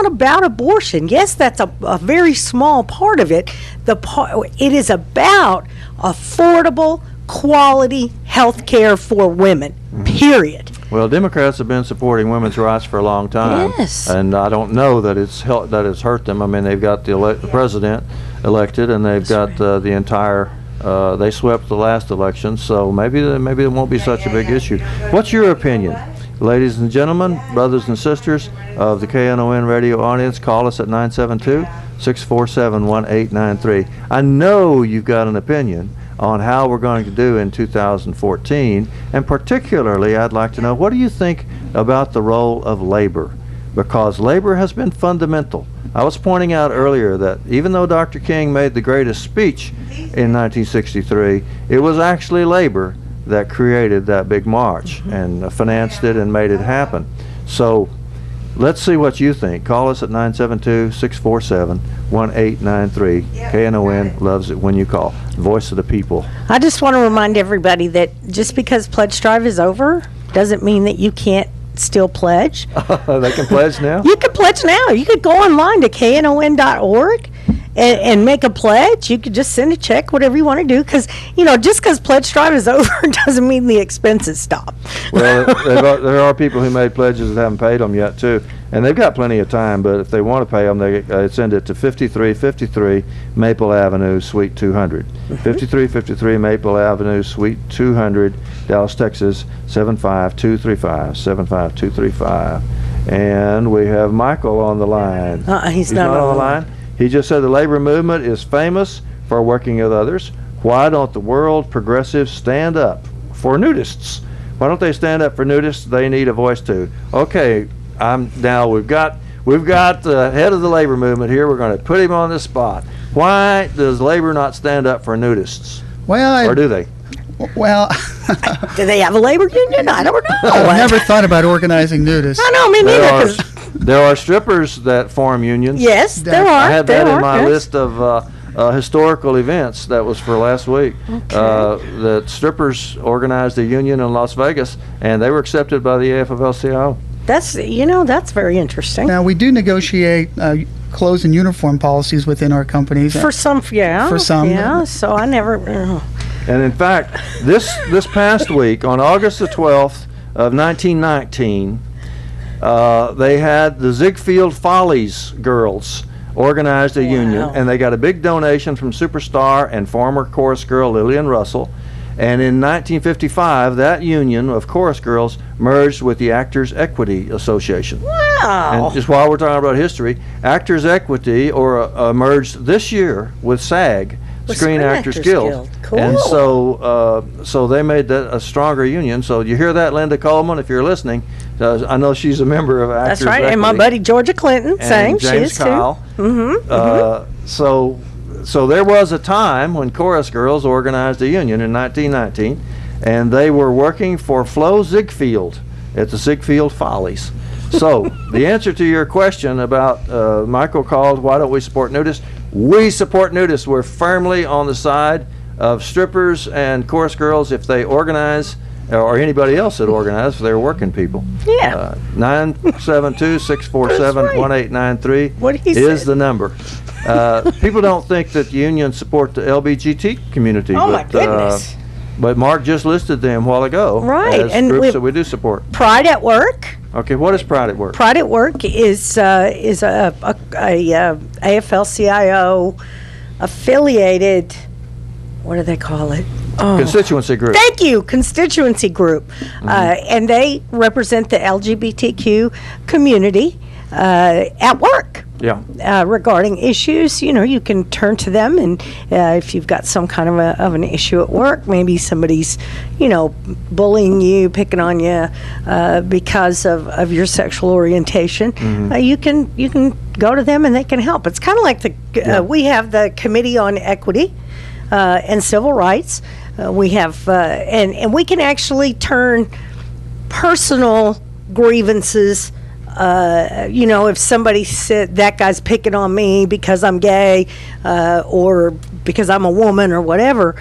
[SPEAKER 4] about abortion. Yes, that's a very small part of it. It is about affordable, quality health care for women, period.
[SPEAKER 3] Well, Democrats have been supporting women's rights for a long time,
[SPEAKER 4] Yes.
[SPEAKER 3] and I don't know that it's hurt them. I mean, they've got the president elected, and they've got the entire. They swept the last election, so maybe it won't be such a big issue. What's your opinion, ladies and gentlemen, brothers and sisters of the KNON radio audience? Call us at 972-647-1893. I know you've got an opinion on how we're going to do in 2014, and particularly I'd like to know, what do you think about the role of labor? because labor has been fundamental. I was pointing out earlier that even though Dr. King made the greatest speech in 1963, it was actually labor that created that big march and financed it and made it happen. So let's see what you think. Call us at 972-647-1893. KNON loves it when you call. Voice of the people.
[SPEAKER 4] I just want to remind everybody that just because Pledge Drive is over doesn't mean that you can't still pledge.
[SPEAKER 3] They can pledge now?
[SPEAKER 4] You can pledge now. You could go online to knon.org and make a pledge. You could just send a check, whatever you want to do, because, just because Pledge Drive is over doesn't mean the expenses stop.
[SPEAKER 3] Well, there are people who made pledges that haven't paid them yet, too. And they've got plenty of time, but if they want to pay them, they send it to 5353 Maple Avenue, Suite 200. 5353 Maple Avenue, Suite 200, Dallas, Texas, 75235, 75235. And we have Michael on the line.
[SPEAKER 4] He's not on the line.
[SPEAKER 3] He just said the labor movement is famous for working with others. Why don't the world progressives stand up for nudists? Why don't they stand up for nudists? They need a voice too. Okay, now we've got the head of the labor movement here. We're going to put him on the spot. Why does labor not stand up for nudists?
[SPEAKER 5] Well,
[SPEAKER 3] or do they?
[SPEAKER 5] Well,
[SPEAKER 4] do they have a labor union? I don't know.
[SPEAKER 5] I've never thought about organizing nudists.
[SPEAKER 4] I know, me neither.
[SPEAKER 3] There are strippers that form unions.
[SPEAKER 4] Yes, there are.
[SPEAKER 3] I had that in my list of historical events that was for last week. The strippers organized a union in Las Vegas, and they were accepted by the AFL-CIO.
[SPEAKER 4] That's very interesting.
[SPEAKER 5] Now, we do negotiate clothes and uniform policies within our companies.
[SPEAKER 4] For some, yeah.
[SPEAKER 5] For some.
[SPEAKER 4] Yeah, so I never...
[SPEAKER 3] And in fact, this past week, on August the 12th of 1919, they had the Ziegfeld Follies girls organized a union, and they got a big donation from superstar and former chorus girl Lillian Russell. And in 1955, that union of chorus girls merged with the Actors Equity Association.
[SPEAKER 4] Wow!
[SPEAKER 3] And just while we're talking about history, Actors Equity merged this year with SAG, Screen Actors Guild.
[SPEAKER 4] Cool.
[SPEAKER 3] And so they made that a stronger union. So you hear that, Linda Coleman, if you're listening. I know she's a member of Actors
[SPEAKER 4] That's right,
[SPEAKER 3] Equity.
[SPEAKER 4] and my buddy Georgia Clinton, same, she
[SPEAKER 3] James
[SPEAKER 4] is
[SPEAKER 3] Kyle.
[SPEAKER 4] too.
[SPEAKER 3] So there was a time when chorus girls organized a union in 1919, and they were working for Flo Ziegfeld at the Ziegfeld Follies. So the answer to your question about Michael called, why don't we support nudists? We support nudists. We're firmly on the side of strippers and chorus girls if they organize, or anybody else that organizes if they're working people.
[SPEAKER 4] Yeah.
[SPEAKER 3] 972-647-1893
[SPEAKER 4] What
[SPEAKER 3] is the number. People don't think that unions support the LGBT community.
[SPEAKER 4] Oh, my goodness.
[SPEAKER 3] But Mark just listed them a while ago.
[SPEAKER 4] Right.
[SPEAKER 3] As
[SPEAKER 4] And
[SPEAKER 3] groups that we do support.
[SPEAKER 4] Pride at Work.
[SPEAKER 3] Okay, what is Pride at Work?
[SPEAKER 4] Pride at Work is a AFL-CIO affiliated, what do they call it?
[SPEAKER 3] Constituency group.
[SPEAKER 4] Thank you, constituency group. And they represent the LGBTQ community at work.
[SPEAKER 3] Yeah.
[SPEAKER 4] Regarding issues, you can turn to them, and if you've got some kind of an issue at work, maybe somebody's, bullying you, picking on you because of your sexual orientation, you can go to them and they can help. It's kind of like we have the Committee on Equity and Civil Rights. We have and we can actually turn personal grievances. If somebody said that guy's picking on me because I'm gay or because I'm a woman or whatever,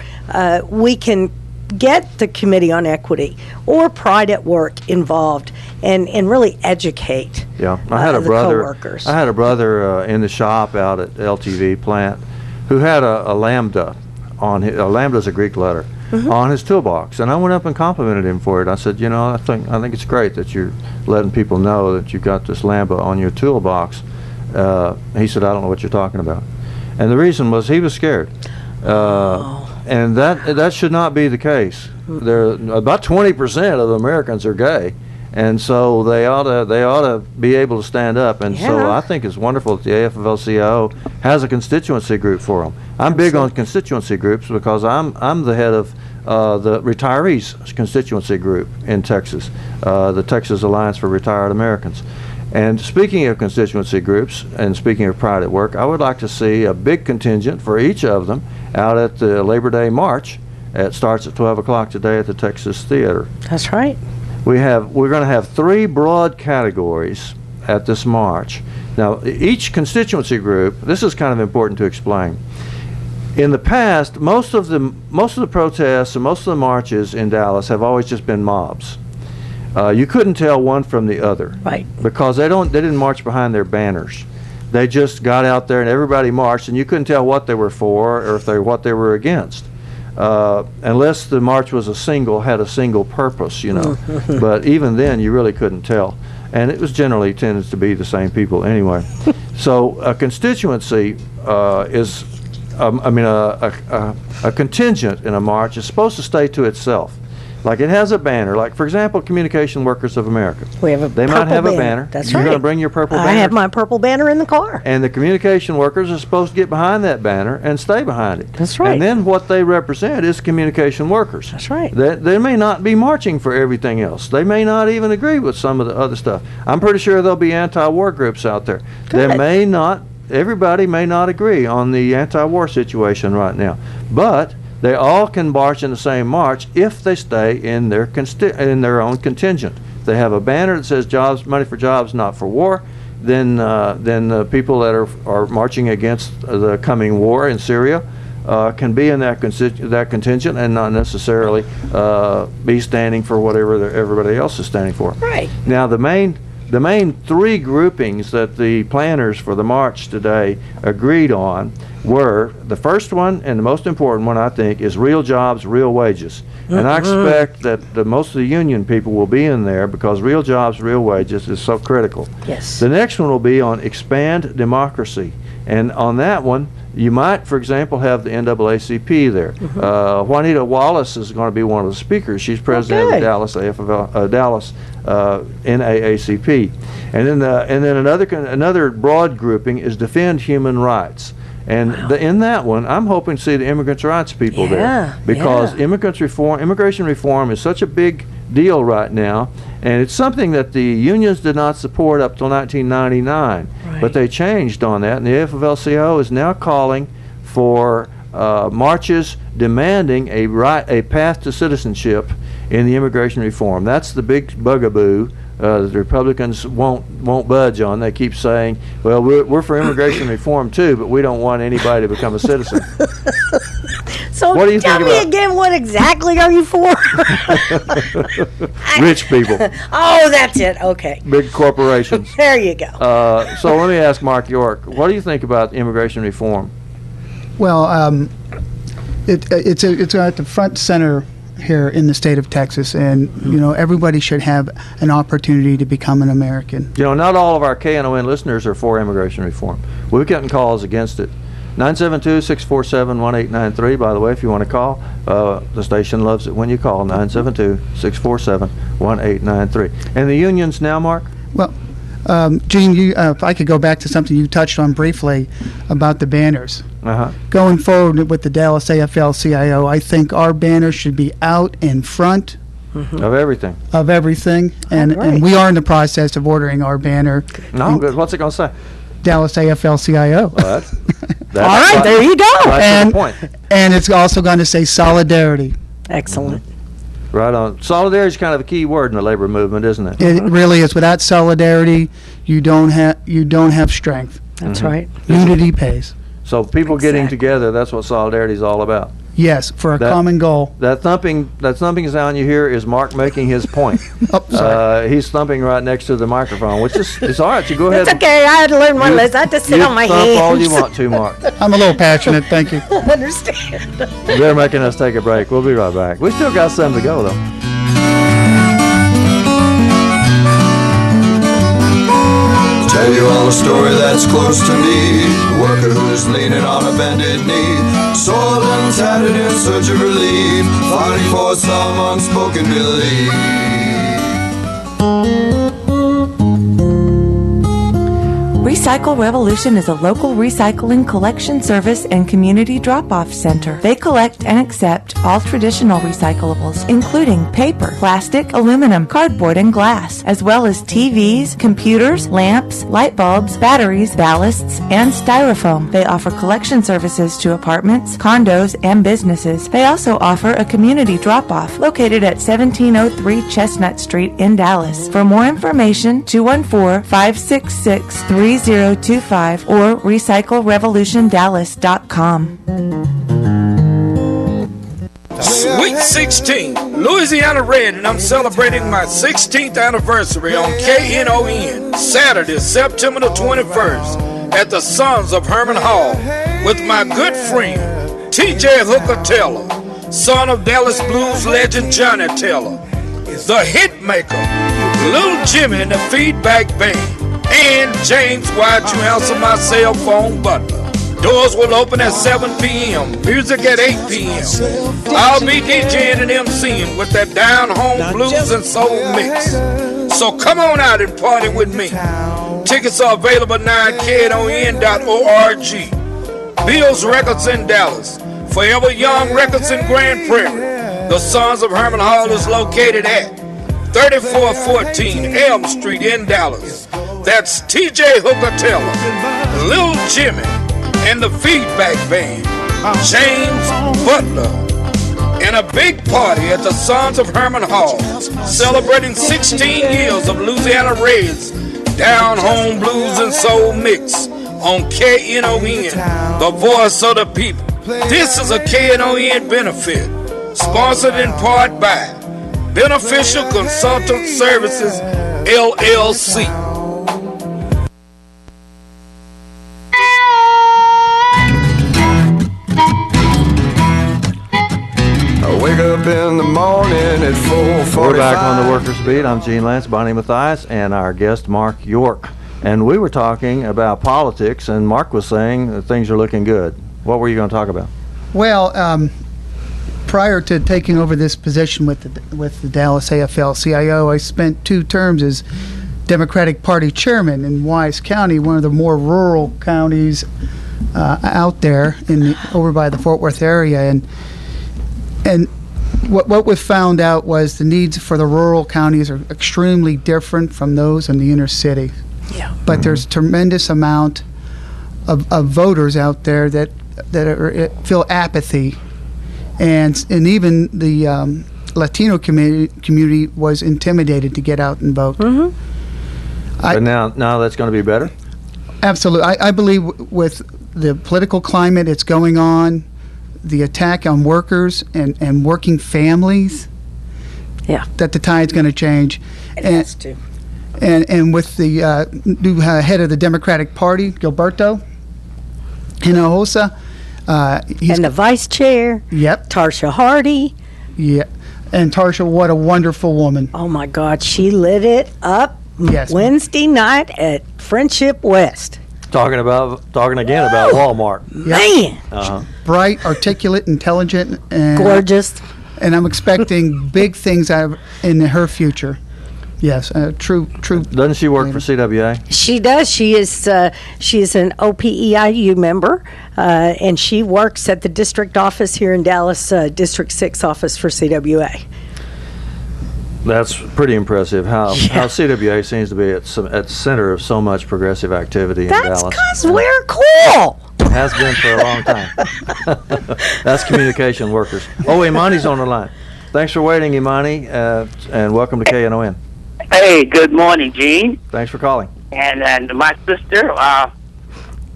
[SPEAKER 4] we can get the Committee on Equity or Pride at Work involved and really educate.
[SPEAKER 3] Yeah, I had a brother.
[SPEAKER 4] Coworkers.
[SPEAKER 3] I had a brother in the shop out at LTV plant who had a lambda on his. A lambda is a Greek letter. On his toolbox, and I went up and complimented him for it. I said, I think it's great that you're letting people know that you got this lambda on your toolbox. He said, I don't know what you're talking about, and the reason was he was scared, and that should not be the case. There about 20% of Americans are gay, and so they ought to be able to stand up. And so I think it's wonderful that the AFL-CIO has a constituency group for them. I'm big on constituency groups because I'm the head of the retirees constituency group in Texas, the Texas Alliance for Retired Americans. And speaking of constituency groups and speaking of pride at work, I would like to see a big contingent for each of them out at the Labor Day March. It starts at 12 o'clock today at the Texas Theater.
[SPEAKER 4] That's right.
[SPEAKER 3] We're going to have 3 broad categories at this march. Now, each constituency group, this is kind of important to explain. In the past, most of the protests and most of the marches in Dallas have always just been mobs. You couldn't tell one from the other,
[SPEAKER 4] Right.
[SPEAKER 3] because they didn't march behind their banners. They just got out there and everybody marched, and you couldn't tell what they were for or what they were against, unless the march was had a single purpose, you know. But even then, you really couldn't tell, and it was generally tended to be the same people anyway. So a constituency is, a contingent in a march is supposed to stay to itself. Like it has a banner, like for example, Communication Workers of America.
[SPEAKER 4] We have a
[SPEAKER 3] They might have a banner.
[SPEAKER 4] That's
[SPEAKER 3] You're
[SPEAKER 4] right.
[SPEAKER 3] going to bring your purple banner.
[SPEAKER 4] I have my purple banner in the car.
[SPEAKER 3] And the communication workers are supposed to get behind that banner and stay behind it.
[SPEAKER 4] That's right.
[SPEAKER 3] And then what they represent is communication workers.
[SPEAKER 4] That's right.
[SPEAKER 3] They may not be marching for everything else. They may not even agree with some of the other stuff. I'm pretty sure there'll be anti-war groups out there.
[SPEAKER 4] Good.
[SPEAKER 3] Everybody may not agree on the anti-war situation right now, but they all can march in the same march if they stay in their own contingent. If they have a banner that says "Jobs, money for jobs, not for war," then the people that are marching against the coming war in Syria can be in that contingent and not necessarily be standing for whatever everybody else is standing for.
[SPEAKER 4] Right.
[SPEAKER 3] Now the main 3 groupings that the planners for the march today agreed on were, the first one and the most important one, I think, is real jobs, real wages. And I expect that most of the union people will be in there because real jobs, real wages is so critical.
[SPEAKER 4] Yes.
[SPEAKER 3] The next one will be on expand democracy. And on that one, you might, for example, have the NAACP there. Juanita Wallace is going to be one of the speakers. She's president of the Dallas NAACP. And then another broad grouping is defend human rights. And in that one, I'm hoping to see the immigrants' rights people there, because immigration reform is such a big deal right now, and it's something that the unions did not support up till 1999, but they changed on that, and the AFL-CIO is now calling for marches demanding a path to citizenship in the immigration reform. That's the big bugaboo the Republicans won't budge on. They keep saying, well, we're for immigration reform too, but we don't want anybody to become a citizen.
[SPEAKER 4] So
[SPEAKER 3] what do you
[SPEAKER 4] tell
[SPEAKER 3] think
[SPEAKER 4] me
[SPEAKER 3] about
[SPEAKER 4] again, what exactly are you for?
[SPEAKER 3] Rich people.
[SPEAKER 4] Oh, that's it. Okay.
[SPEAKER 3] Big corporations.
[SPEAKER 4] There you go.
[SPEAKER 3] So let me ask Mark York, what do you think about immigration reform?
[SPEAKER 5] Well, it's at the front center here in the state of Texas, and you know, everybody should have an opportunity to become an American.
[SPEAKER 3] You know, not all of our KNON listeners are for immigration reform. We're getting calls against it. 972-647-1893, by the way, if you want to call. The station loves it when you call, 972-647-1893. And the unions now, Mark?
[SPEAKER 5] Well, Gene, if I could go back to something you touched on briefly about the banners. Going forward with the Dallas AFL-CIO, I think our banner should be out in front
[SPEAKER 3] of everything.
[SPEAKER 5] And we are in the process of ordering our banner.
[SPEAKER 3] No, good. What's it going to say?
[SPEAKER 5] Dallas AFL-CIO.
[SPEAKER 3] Well, that's
[SPEAKER 4] all right, there you go.
[SPEAKER 3] Right, point.
[SPEAKER 5] And it's also going to say solidarity.
[SPEAKER 4] Excellent.
[SPEAKER 3] Right on. Solidarity is kind of a key word in the labor movement, isn't it?
[SPEAKER 5] It really is. Without solidarity, you don't have strength.
[SPEAKER 4] That's right.
[SPEAKER 5] Unity pays.
[SPEAKER 3] So people getting together, that's what solidarity is all about.
[SPEAKER 5] Yes, for a common goal.
[SPEAKER 3] That thumping sound you hear is Mark making his point. He's thumping right next to the microphone, which is it's all right. You go ahead.
[SPEAKER 4] It's okay. I had to learn my lesson. I had to sit on my hands.
[SPEAKER 3] Thump all you want to, Mark.
[SPEAKER 5] I'm a little passionate. Thank you.
[SPEAKER 4] I understand.
[SPEAKER 3] They're making us take a break. We'll be right back. We still got some to go, though.
[SPEAKER 10] Tell you all a story that's close to me. A worker who's leaning on a bended knee, soiled and tattered in search of relief, fighting for some unspoken belief.
[SPEAKER 11] Recycle Revolution is a local recycling collection service and community drop-off center. They collect and accept all traditional recyclables, including paper, plastic, aluminum, cardboard, and glass, as well as TVs, computers, lamps, light bulbs, batteries, ballasts, and styrofoam. They offer collection services to apartments, condos, and businesses. They also offer a community drop-off located at 1703 Chestnut Street in Dallas. For more information, 214-566-3025 or recyclerevolutiondallas.com.
[SPEAKER 9] Sweet 16, Louisiana Red, and I'm celebrating my 16th anniversary on KNON, Saturday, September the 21st, at the Sons of Herman Hall, with my good friend, TJ Hooker Taylor, son of Dallas Blues legend Johnny Taylor, the hit maker, Little Jimmy and the Feedback Band, and James White, you answer my cell phone butler. Doors will open at 7 p.m., music at 8 p.m. I'll be DJing and MCing with that down-home blues and soul mix. So come on out and party with me. Tickets are available now at knon.org. Bill's Records in Dallas. Forever Young Records in Grand Prairie. The Sons of Herman Hall is located at 3414 Elm Street in Dallas. That's TJ Hooker Taylor, Lil Jimmy, and the Feedback Band, James Butler, and a big party at the Sons of Herman Hall, celebrating 16 years of Louisiana Reds down home blues and soul mix on KNON, the voice of the people. This is a KNON benefit, sponsored in part by Beneficial Consultant Services, LLC.
[SPEAKER 10] Wake up in the morning at 4:45.
[SPEAKER 3] We're back on the Workers Beat. I'm Gene Lantz, Bonnie Mathias, and our guest Mark York. And we were talking about politics, and Mark was saying that things are looking good. What were you going to talk about?
[SPEAKER 5] Well, prior to taking over this position with the Dallas AFL-CIO, I spent 2 terms as Democratic Party chairman in Wise County, one of the more rural counties out there over by the Fort Worth area, and what we found out was the needs for the rural counties are extremely different from those in the inner city.
[SPEAKER 4] Yeah.
[SPEAKER 5] But there's tremendous amount of voters out there that feel apathy, and even the Latino community was intimidated to get out and vote.
[SPEAKER 4] Mm-hmm.
[SPEAKER 3] But now that's going to be better?
[SPEAKER 5] Absolutely. I believe with the political climate it's going on, the attack on workers and working families, that the tide's going to change.
[SPEAKER 4] It has to.
[SPEAKER 5] And with the new head of the Democratic Party, Gilberto Hinojosa,
[SPEAKER 4] and the vice chair, Tarsha Hardy.
[SPEAKER 5] Yeah, and Tarsha, what a wonderful woman.
[SPEAKER 4] Oh my God, she lit it up Wednesday night at Friendship West.
[SPEAKER 3] Talking again about Walmart.
[SPEAKER 4] Man.
[SPEAKER 5] Bright, articulate, intelligent, and
[SPEAKER 4] gorgeous.
[SPEAKER 5] And I'm expecting big things out of in her future. Yes, true.
[SPEAKER 3] Doesn't she work for CWA?
[SPEAKER 4] She does. She is an OPEIU member, and she works at the district office here in Dallas, District 6 office for CWA.
[SPEAKER 3] That's pretty impressive how CWA seems to be at the center of so much progressive activity in Dallas.
[SPEAKER 4] That's because we're cool.
[SPEAKER 3] It has been for a long time. That's communication workers. Oh, Imani's on the line. Thanks for waiting, Imani, and welcome to KNON.
[SPEAKER 12] Hey, good morning, Gene.
[SPEAKER 3] Thanks for calling.
[SPEAKER 12] And my sister,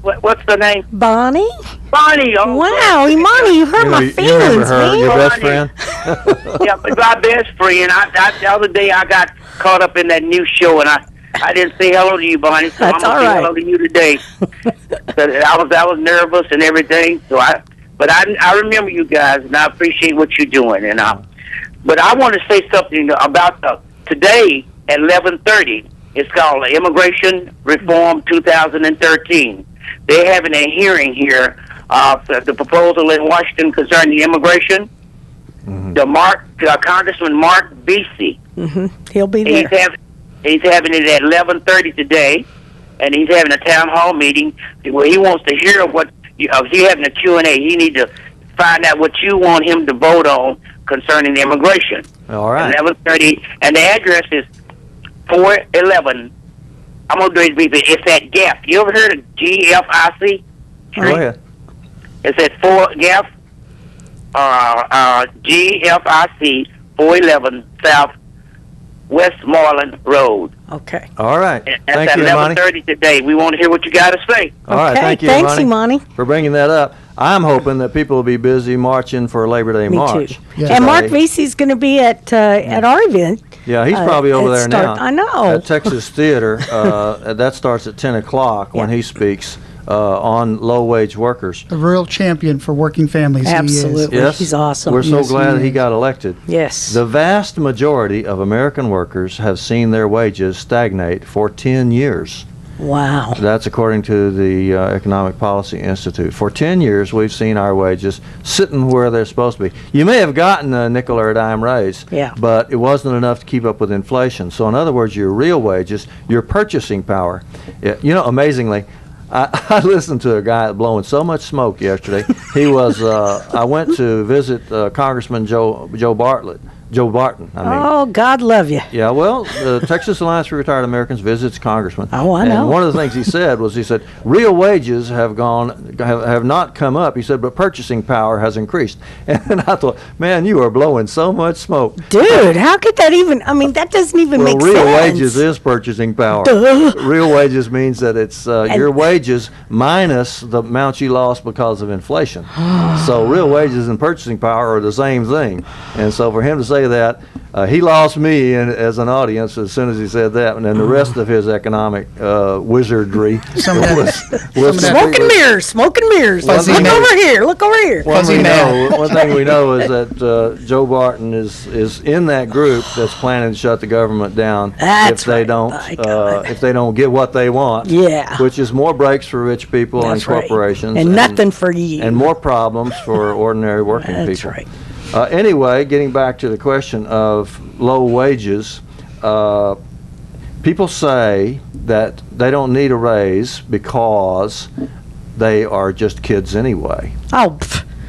[SPEAKER 12] what's her name?
[SPEAKER 4] Bonnie.
[SPEAKER 12] Bonnie. Oh,
[SPEAKER 4] wow, Imani, you hurt my feelings,
[SPEAKER 3] you remember her,
[SPEAKER 4] man.
[SPEAKER 3] your best friend?
[SPEAKER 12] Yeah, but my best friend. The other day I got caught up in that new show, and I didn't say hello to you, Bonnie. So
[SPEAKER 4] That's
[SPEAKER 12] I'm
[SPEAKER 4] all
[SPEAKER 12] gonna say
[SPEAKER 4] right.
[SPEAKER 12] hello to you today. I was nervous and everything. I remember you guys, and I appreciate what you're doing. And but I want to say something about today at 11:30. It's called Immigration Reform 2013. They're having a hearing here for the proposal in Washington concerning the immigration. Mm-hmm. Congressman Mark Beasy.
[SPEAKER 4] Mm-hmm. He'll be there.
[SPEAKER 12] He's having it at 11:30 today, and he's having a town hall meeting where he wants to hear what if he's having a Q&A. He needs to find out what you want him to vote on concerning the immigration.
[SPEAKER 3] All right.
[SPEAKER 12] 11:30, and the address is 411. I'm gonna do it. It's at GAF. You ever heard of GFIC?
[SPEAKER 3] Go ahead.
[SPEAKER 12] It's at 4 GAF. GFIC 411 South Westmoreland Road.
[SPEAKER 4] Okay.
[SPEAKER 3] All right.
[SPEAKER 12] That's
[SPEAKER 3] Thank you,
[SPEAKER 12] at
[SPEAKER 3] Imani.
[SPEAKER 12] 11:30 today. We want to hear what you got to say.
[SPEAKER 3] All right.
[SPEAKER 4] Okay,
[SPEAKER 3] Thank you,
[SPEAKER 4] thanks, Imani.
[SPEAKER 3] for bringing that up. I'm hoping that people will be busy marching for Labor Day
[SPEAKER 4] Me
[SPEAKER 3] march.
[SPEAKER 4] too.
[SPEAKER 5] Yeah.
[SPEAKER 4] And Mark Vesey's going to be at our event.
[SPEAKER 3] Yeah, he's probably over there now.
[SPEAKER 4] I know.
[SPEAKER 3] At Texas Theater. That starts at 10 o'clock when he speaks on low-wage workers.
[SPEAKER 5] A real champion for working families.
[SPEAKER 4] Absolutely.
[SPEAKER 3] Yes,
[SPEAKER 4] He's awesome.
[SPEAKER 3] We're so
[SPEAKER 5] Yes,
[SPEAKER 3] glad
[SPEAKER 5] he
[SPEAKER 3] he
[SPEAKER 5] is.
[SPEAKER 3] got elected.
[SPEAKER 4] Yes.
[SPEAKER 3] The vast majority of American workers have seen their wages stagnate for 10 years.
[SPEAKER 4] Wow.
[SPEAKER 3] That's according to the Economic Policy Institute. For 10 years, we've seen our wages sitting where they're supposed to be. You may have gotten a nickel or a dime raise, but it wasn't enough to keep up with inflation. So in other words, your real wages, your purchasing power, amazingly, I listened to a guy blowing so much smoke yesterday. He was, I went to visit Congressman Joe Barton.
[SPEAKER 4] Oh, God love you.
[SPEAKER 3] Yeah, well, the Texas Alliance for Retired Americans visits congressmen.
[SPEAKER 4] Oh, I know.
[SPEAKER 3] And one of the things he said was, real wages have not come up. He said, but purchasing power has increased. And I thought, man, you are blowing so much smoke.
[SPEAKER 4] Dude, how could that even, that doesn't even make sense.
[SPEAKER 3] Real wages is purchasing power.
[SPEAKER 4] Duh.
[SPEAKER 3] Real wages means that it's your wages minus the amount you lost because of inflation. So real wages and purchasing power are the same thing. And so for him to say that, he lost me as an audience as soon as he said that, and then the rest of his economic wizardry was
[SPEAKER 4] smoke and mirrors, smoke and mirrors. Look over here, look over here.
[SPEAKER 3] One thing we know is that Joe Barton is in that group that's planning to shut the government down if they don't get what they want.
[SPEAKER 4] Yeah.
[SPEAKER 3] Which is more breaks for rich people and corporations,
[SPEAKER 4] and nothing for you,
[SPEAKER 3] and more problems for ordinary working people.
[SPEAKER 4] That's right.
[SPEAKER 3] Anyway, getting back to the question of low wages, people say that they don't need a raise because they are just kids anyway.
[SPEAKER 4] Oh.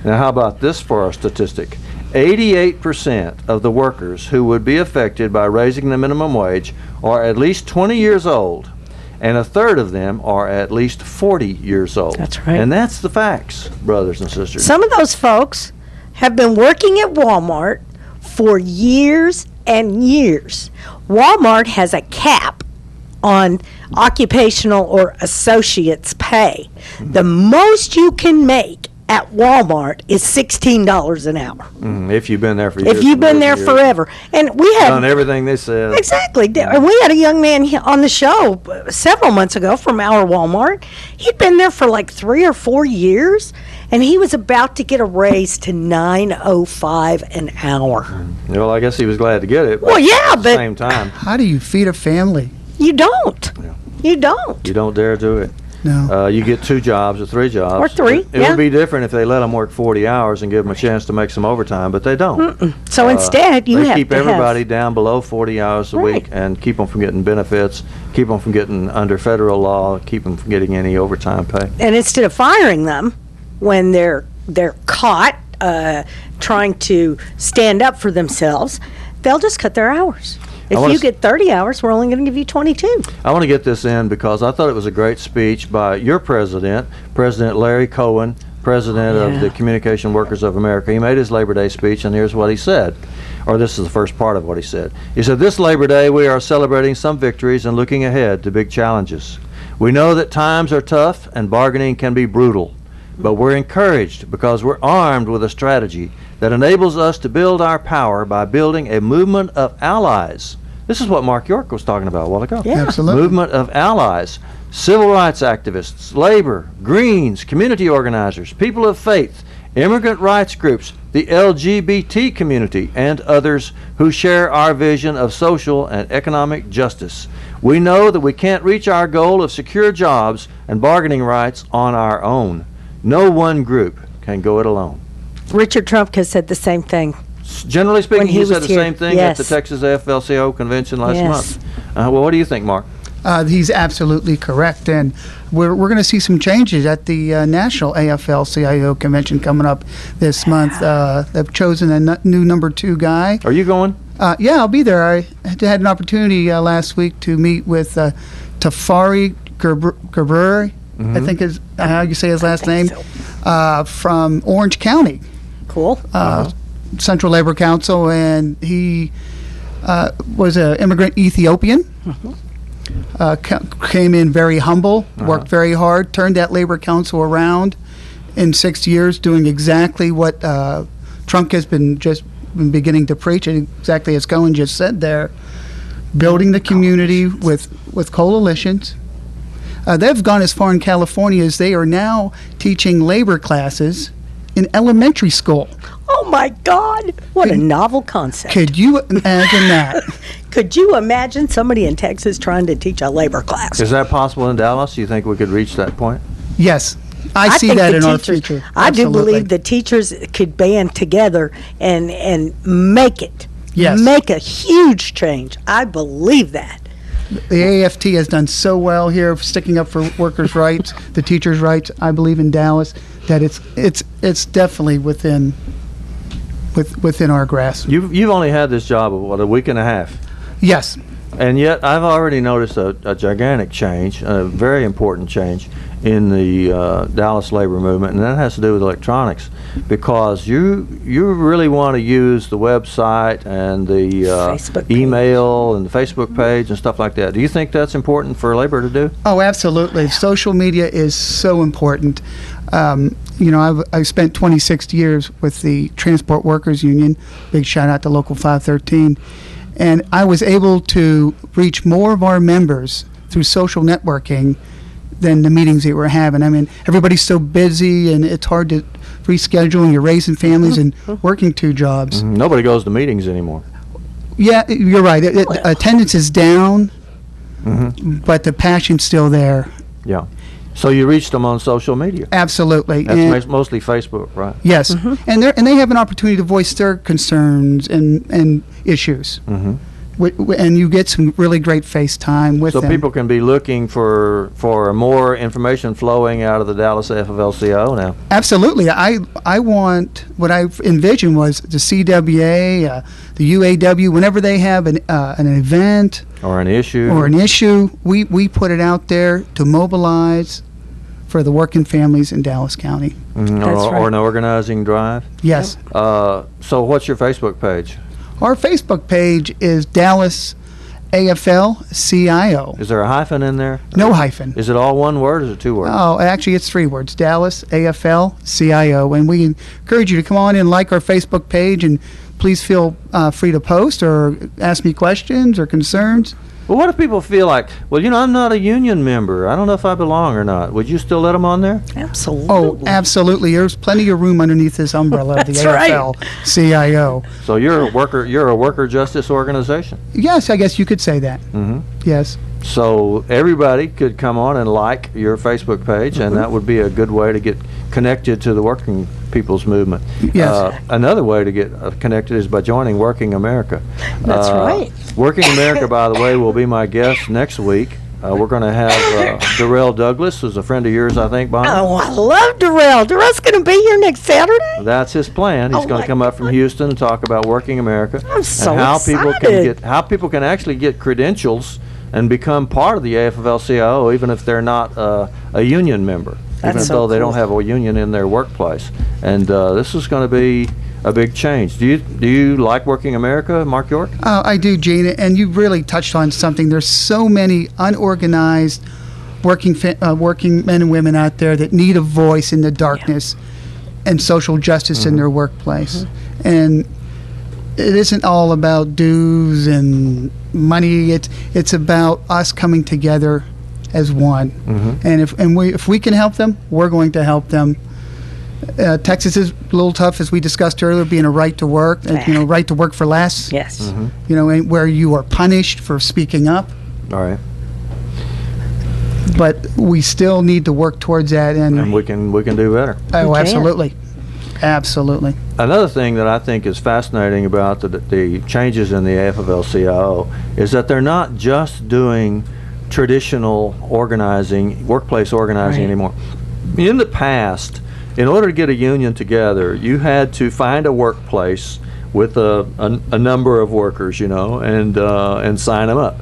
[SPEAKER 3] Now, how about this for our statistic? 88% of the workers who would be affected by raising the minimum wage are at least 20 years old, and a third of them are at least 40 years old.
[SPEAKER 4] That's right.
[SPEAKER 3] And that's the facts, brothers and sisters.
[SPEAKER 4] Some of those folks have been working at Walmart for years and years. Walmart has a cap on occupational or associates pay. The most you can make at Walmart is $16 an hour.
[SPEAKER 3] If you've been there for years.
[SPEAKER 4] If you've been there forever. And we have
[SPEAKER 3] done everything they said.
[SPEAKER 4] Exactly. And we had a young man on the show several months ago from our Walmart. He'd been there for like 3 or 4 years, and he was about to get a raise to $9.05 an hour.
[SPEAKER 3] Well, I guess he was glad to get it.
[SPEAKER 4] Well, yeah,
[SPEAKER 3] at the
[SPEAKER 4] but
[SPEAKER 3] same time,
[SPEAKER 5] How do you feed a family?
[SPEAKER 4] You don't. You don't.
[SPEAKER 3] you don't dare do it.
[SPEAKER 5] No.
[SPEAKER 3] You get 2 jobs or 3 jobs.
[SPEAKER 4] Or 3,
[SPEAKER 3] It would be different if they let them work 40 hours and give them a chance to make some overtime, but they don't.
[SPEAKER 4] So instead, you
[SPEAKER 3] they
[SPEAKER 4] have
[SPEAKER 3] keep
[SPEAKER 4] to
[SPEAKER 3] everybody down below 40 hours a week and keep them from getting benefits, keep them from getting under federal law, keep them from getting any overtime pay.
[SPEAKER 4] And instead of firing them when they're caught trying to stand up for themselves, they'll just cut their hours. If you get 30 hours, we're only going to give you 22.
[SPEAKER 3] I want to get this in because I thought it was a great speech by your president, President Larry Cohen, president of the Communication Workers of America. He made his Labor Day speech, and here's what he said. Or this is the first part of what he said. He said, "This Labor Day, we are celebrating some victories and looking ahead to big challenges. We know that times are tough and bargaining can be brutal, but we're encouraged because we're armed with a strategy that enables us to build our power by building a movement of allies." This is what Mark York was talking about a while ago.
[SPEAKER 5] Yeah. Absolutely.
[SPEAKER 3] Movement of allies, civil rights activists, labor, Greens, community organizers, people of faith, immigrant rights groups, the LGBT community, and others who share our vision of social and economic justice. We know that we can't reach our goal of secure jobs and bargaining rights on our own. No one group can go it alone.
[SPEAKER 4] Richard Trumka said the same thing.
[SPEAKER 3] Generally speaking,
[SPEAKER 4] When he
[SPEAKER 3] he said
[SPEAKER 4] was
[SPEAKER 3] the
[SPEAKER 4] here.
[SPEAKER 3] same thing at the Texas AFL-CIO convention last month. Well, what do you think, Mark?
[SPEAKER 5] He's absolutely correct, and we're going to see some changes at the National AFL-CIO convention coming up this month. They've chosen a new number 2 guy.
[SPEAKER 3] Are you going?
[SPEAKER 5] Yeah, I'll be there. I had an opportunity last week to meet with Tafari Gerber, I think is how you say his last name, from Orange County.
[SPEAKER 4] Cool.
[SPEAKER 5] Central Labor Council, and he was an immigrant Ethiopian. Came in very humble, worked very hard, turned that Labor Council around in 6 years, doing exactly what Trump has been beginning to preach, and exactly as Cohen just said there, building the community with coalitions. They've gone as far in California as they are now teaching labor classes in elementary school.
[SPEAKER 4] Oh my God, what a novel concept.
[SPEAKER 5] Could you imagine that?
[SPEAKER 4] Could you imagine somebody in Texas trying to teach a labor class?
[SPEAKER 3] Is that possible in Dallas? Do you think we could reach that point?
[SPEAKER 5] Yes. I see
[SPEAKER 4] think
[SPEAKER 5] that
[SPEAKER 4] the
[SPEAKER 5] in our
[SPEAKER 4] teachers-
[SPEAKER 5] future.
[SPEAKER 4] I do
[SPEAKER 5] Absolutely.
[SPEAKER 4] believe the teachers could band together and make it.
[SPEAKER 5] Yes.
[SPEAKER 4] Make a huge change. I believe that.
[SPEAKER 5] The AFT has done so well here, sticking up for workers' rights, the teachers' rights. I believe in Dallas that it's definitely within our grasp.
[SPEAKER 3] You've only had this job a week and a half,
[SPEAKER 5] Yes.
[SPEAKER 3] and yet I've already noticed a gigantic change, a very important change in the Dallas labor movement, and that has to do with electronics, because you really want to use the website and the
[SPEAKER 4] Facebook page.
[SPEAKER 3] email and the Facebook page and stuff like that. Do you think that's important for labor to do?
[SPEAKER 5] Oh, absolutely. Social media is so important. I've spent 26 years with the Transport Workers Union. Big shout out to Local 513. And I was able to reach more of our members through social networking than the meetings that we're having. I mean, everybody's so busy, and it's hard to reschedule, and you're raising families and working 2 jobs.
[SPEAKER 3] Nobody goes to meetings anymore.
[SPEAKER 5] Yeah, you're right. Attendance is down, but the passion's still there.
[SPEAKER 3] Yeah. So you reached them on social media.
[SPEAKER 5] Absolutely.
[SPEAKER 3] That's mostly Facebook, right?
[SPEAKER 5] Yes, and they have an opportunity to voice their concerns and issues, and you get some really great face time with
[SPEAKER 3] So
[SPEAKER 5] them.
[SPEAKER 3] people can be looking for more information flowing out of the Dallas AFL-CIO now.
[SPEAKER 5] Absolutely. I want, what I envisioned was the CWA, the UAW, whenever they have an event
[SPEAKER 3] Or an issue.
[SPEAKER 5] we put it out there to mobilize for the working families in Dallas County.
[SPEAKER 3] Or an organizing drive.
[SPEAKER 5] Yes.
[SPEAKER 3] So what's your Facebook page?
[SPEAKER 5] Our Facebook page is Dallas AFL-CIO.
[SPEAKER 3] Is there a hyphen in there?
[SPEAKER 5] No hyphen.
[SPEAKER 3] Is it all one word or is it 2 words?
[SPEAKER 5] Oh, actually, it's 3 words. Dallas AFL-CIO. And we encourage you to come on and like our Facebook page, and please feel free to post or ask me questions or concerns.
[SPEAKER 3] Well, what if people feel like, well, I'm not a union member. I don't know if I belong or not. Would you still let them on there?
[SPEAKER 4] Absolutely.
[SPEAKER 5] Oh, absolutely. There's plenty of room underneath this umbrella of the
[SPEAKER 4] That's right.
[SPEAKER 5] AFL-CIO.
[SPEAKER 3] So you're a worker justice organization.
[SPEAKER 5] Yes, I guess you could say that. Yes.
[SPEAKER 3] So everybody could come on and like your Facebook page, and that would be a good way to get connected to the working people's movement.
[SPEAKER 5] Yes.
[SPEAKER 3] Another way to get connected is by joining Working America.
[SPEAKER 4] That's right.
[SPEAKER 3] Working America, by the way, will be my guest next week. We're going to have Darrell Douglas, who's a friend of yours, I think, Bonnie.
[SPEAKER 4] Oh, I love Darrell. Darrell's going to be here next Saturday.
[SPEAKER 3] That's his plan. He's going to come up from Houston and talk about Working America.
[SPEAKER 4] I'm so
[SPEAKER 3] and how
[SPEAKER 4] excited.
[SPEAKER 3] how people can actually get credentials and become part of the AFL-CIO, even if they're not a union member, even though they don't have a union in their workplace. And this is going to be a big change. Do you like Working America, Mark York?
[SPEAKER 5] I do, Gene, and you really touched on something. There's so many unorganized working men and women out there that need a voice in the darkness and social justice in their workplace. And it isn't all about dues and money. It's about us coming together as one. And if we can help them, we're going to help them. Texas is a little tough, as we discussed earlier, being a right to work, right to work for less.
[SPEAKER 4] Yes.
[SPEAKER 5] And where you are punished for speaking up.
[SPEAKER 3] All right.
[SPEAKER 5] But we still need to work towards that, and
[SPEAKER 3] we can do better.
[SPEAKER 5] Oh, absolutely. Absolutely.
[SPEAKER 3] Another thing that I think is fascinating about the changes in the AFL-CIO is that they're not just doing traditional organizing, workplace organizing anymore. In the past, in order to get a union together, you had to find a workplace with a number of workers, and sign them up.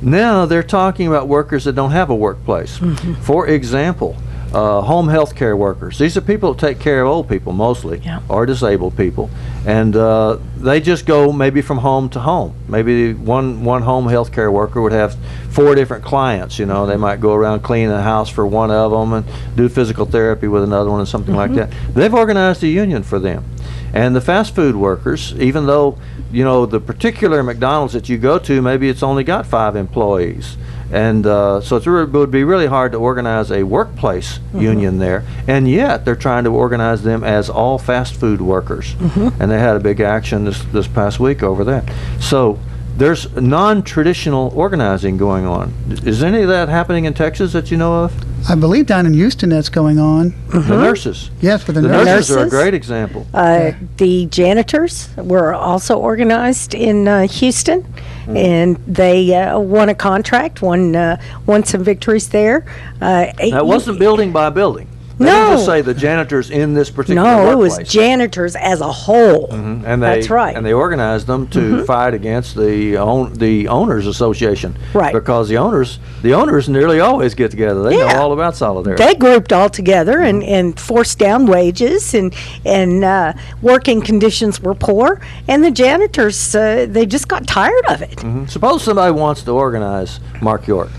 [SPEAKER 3] Now they're talking about workers that don't have a workplace. For example, home health care workers. These are people that take care of old people mostly, or disabled people, and they just go maybe from home to home. Maybe one home health care worker would have 4 different clients. They might go around cleaning the house for one of them and do physical therapy with another one and something like that. They've organized a union for them. And the fast food workers, even though, the particular McDonald's that you go to, maybe it's only got 5 employees. And so it would be really hard to organize a workplace union there. And yet they're trying to organize them as all fast food workers. And they had a big action this past week over that. So there's non-traditional organizing going on. Is any of that happening in Texas that you know of?
[SPEAKER 5] I believe down in Houston that's going on.
[SPEAKER 3] The nurses.
[SPEAKER 5] Yes, for the
[SPEAKER 3] nurses are a great example.
[SPEAKER 4] The janitors were also organized in Houston, and they won a contract, won some victories there.
[SPEAKER 3] That wasn't building by building. They didn't just say the janitors in this particular workplace.
[SPEAKER 4] It was janitors as a whole.
[SPEAKER 3] And
[SPEAKER 4] that's right.
[SPEAKER 3] And they organized them to fight against the owners association.
[SPEAKER 4] Right.
[SPEAKER 3] Because the owners nearly always get together. They know all about solidarity.
[SPEAKER 4] They grouped all together and forced down wages, and working conditions were poor, and the janitors, they just got tired of it.
[SPEAKER 3] Suppose somebody wants to organize Mark York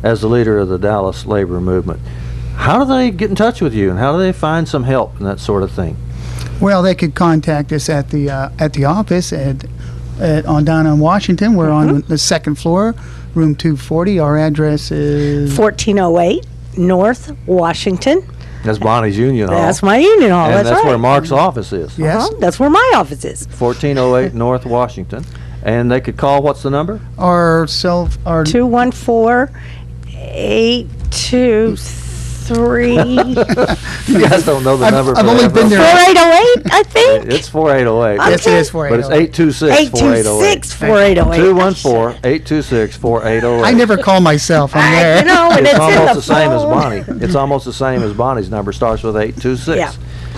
[SPEAKER 3] as the leader of the Dallas labor movement. How do they get in touch with you, and how do they find some help and that sort of thing?
[SPEAKER 5] Well, they could contact us at the office down on Washington. We're on the second floor, room 240. Our address is
[SPEAKER 4] 1408 North Washington.
[SPEAKER 3] That's Bonnie's Union Hall.
[SPEAKER 4] That's my union hall.
[SPEAKER 3] And that's
[SPEAKER 4] right.
[SPEAKER 3] where Mark's office is.
[SPEAKER 5] Yes,
[SPEAKER 4] that's where my office is.
[SPEAKER 3] 1408 North Washington, and they could call. What's the number?
[SPEAKER 5] Our
[SPEAKER 4] 214-823.
[SPEAKER 3] You guys don't know the number.
[SPEAKER 5] I've only been there.
[SPEAKER 4] 4808, I think.
[SPEAKER 3] It's 4808.
[SPEAKER 5] Yes, it is 4808.
[SPEAKER 3] But it's 826-4808.
[SPEAKER 4] 826-4808.
[SPEAKER 3] 214-826-4808.
[SPEAKER 5] I never call myself. I'm there.
[SPEAKER 4] And
[SPEAKER 3] it's
[SPEAKER 4] it's
[SPEAKER 3] almost the same as Bonnie. It's almost the same as Bonnie's number. Starts with 826.
[SPEAKER 4] Yeah.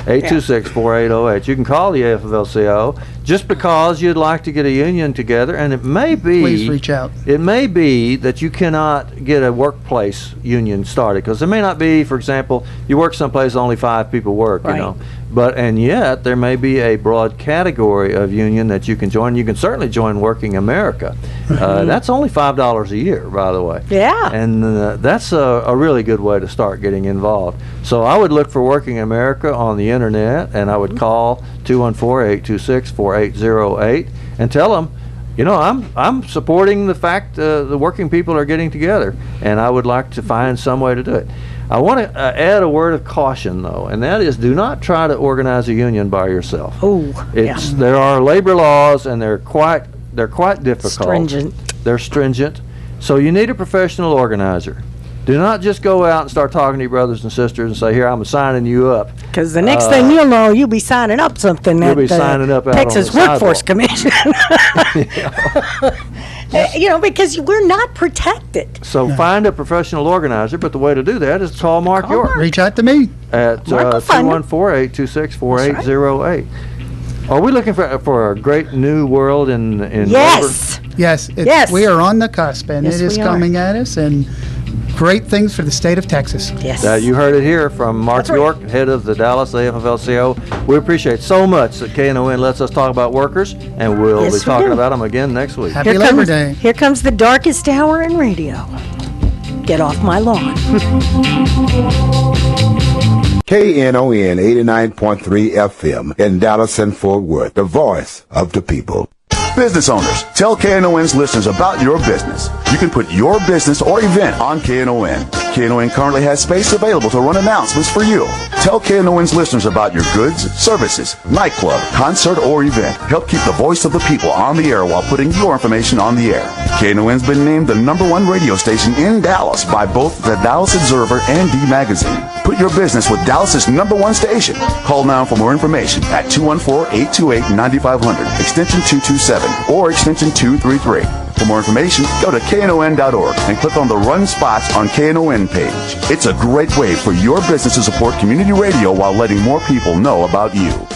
[SPEAKER 3] 826-4808. You can call the AFL-CIO just because you'd like to get a union together, and it may be.
[SPEAKER 5] Please reach out.
[SPEAKER 3] It may be that you cannot get a workplace union started because there may not be, for example, you work someplace only 5 people work, and yet there may be a broad category of union that you can join. You can certainly join Working America. That's only $5 a year, by the way.
[SPEAKER 4] Yeah.
[SPEAKER 3] And that's a really good way to start getting involved. So I would look for Working America on the internet, and I would call 214-826-4808 and tell them, I'm supporting the fact the working people are getting together, and I would like to find some way to do it. I want to add a word of caution, though, and that is do not try to organize a union by yourself. There are labor laws, and they're quite difficult.
[SPEAKER 4] Stringent.
[SPEAKER 3] They're stringent. So you need a professional organizer. Do not just go out and start talking to your brothers and sisters and say, here, I'm signing you up.
[SPEAKER 4] Because the next thing you'll know, you'll be signing up something at the Texas Workforce Commission. Because we're not protected.
[SPEAKER 3] So find a professional organizer, but the way to do that is call Mark York.
[SPEAKER 5] Reach out to me.
[SPEAKER 3] At 214-826-4808. Are we looking for a great new world in
[SPEAKER 4] Yes.
[SPEAKER 3] labor?
[SPEAKER 5] Yes. We are on the cusp, and it is coming at us, and great things for the state of Texas.
[SPEAKER 4] Yes.
[SPEAKER 3] You heard it here from Mark York, head of the Dallas AFL-CIO. We appreciate so much that KNON lets us talk about workers, and we'll be talking about them again next week.
[SPEAKER 5] Happy Labor Day.
[SPEAKER 4] Here comes the darkest hour in radio. Get off my lawn.
[SPEAKER 1] KNON 89.3 FM in Dallas and Fort Worth, the voice of the people.
[SPEAKER 2] Business owners, tell KNON's listeners about your business. You can put your business or event on KNON. KNON currently has space available to run announcements for you. Tell KNON's listeners about your goods, services, nightclub, concert, or event. Help keep the voice of the people on the air while putting your information on the air. KNON's been named the #1 radio station in Dallas by both the Dallas Observer and D Magazine. Put your business with Dallas's #1 station. Call now for more information at 214-828-9500, extension 227, or extension 233. For more information, go to knon.org and click on the Run Spots on KNON page. It's a great way for your business to support community radio while letting more people know about you.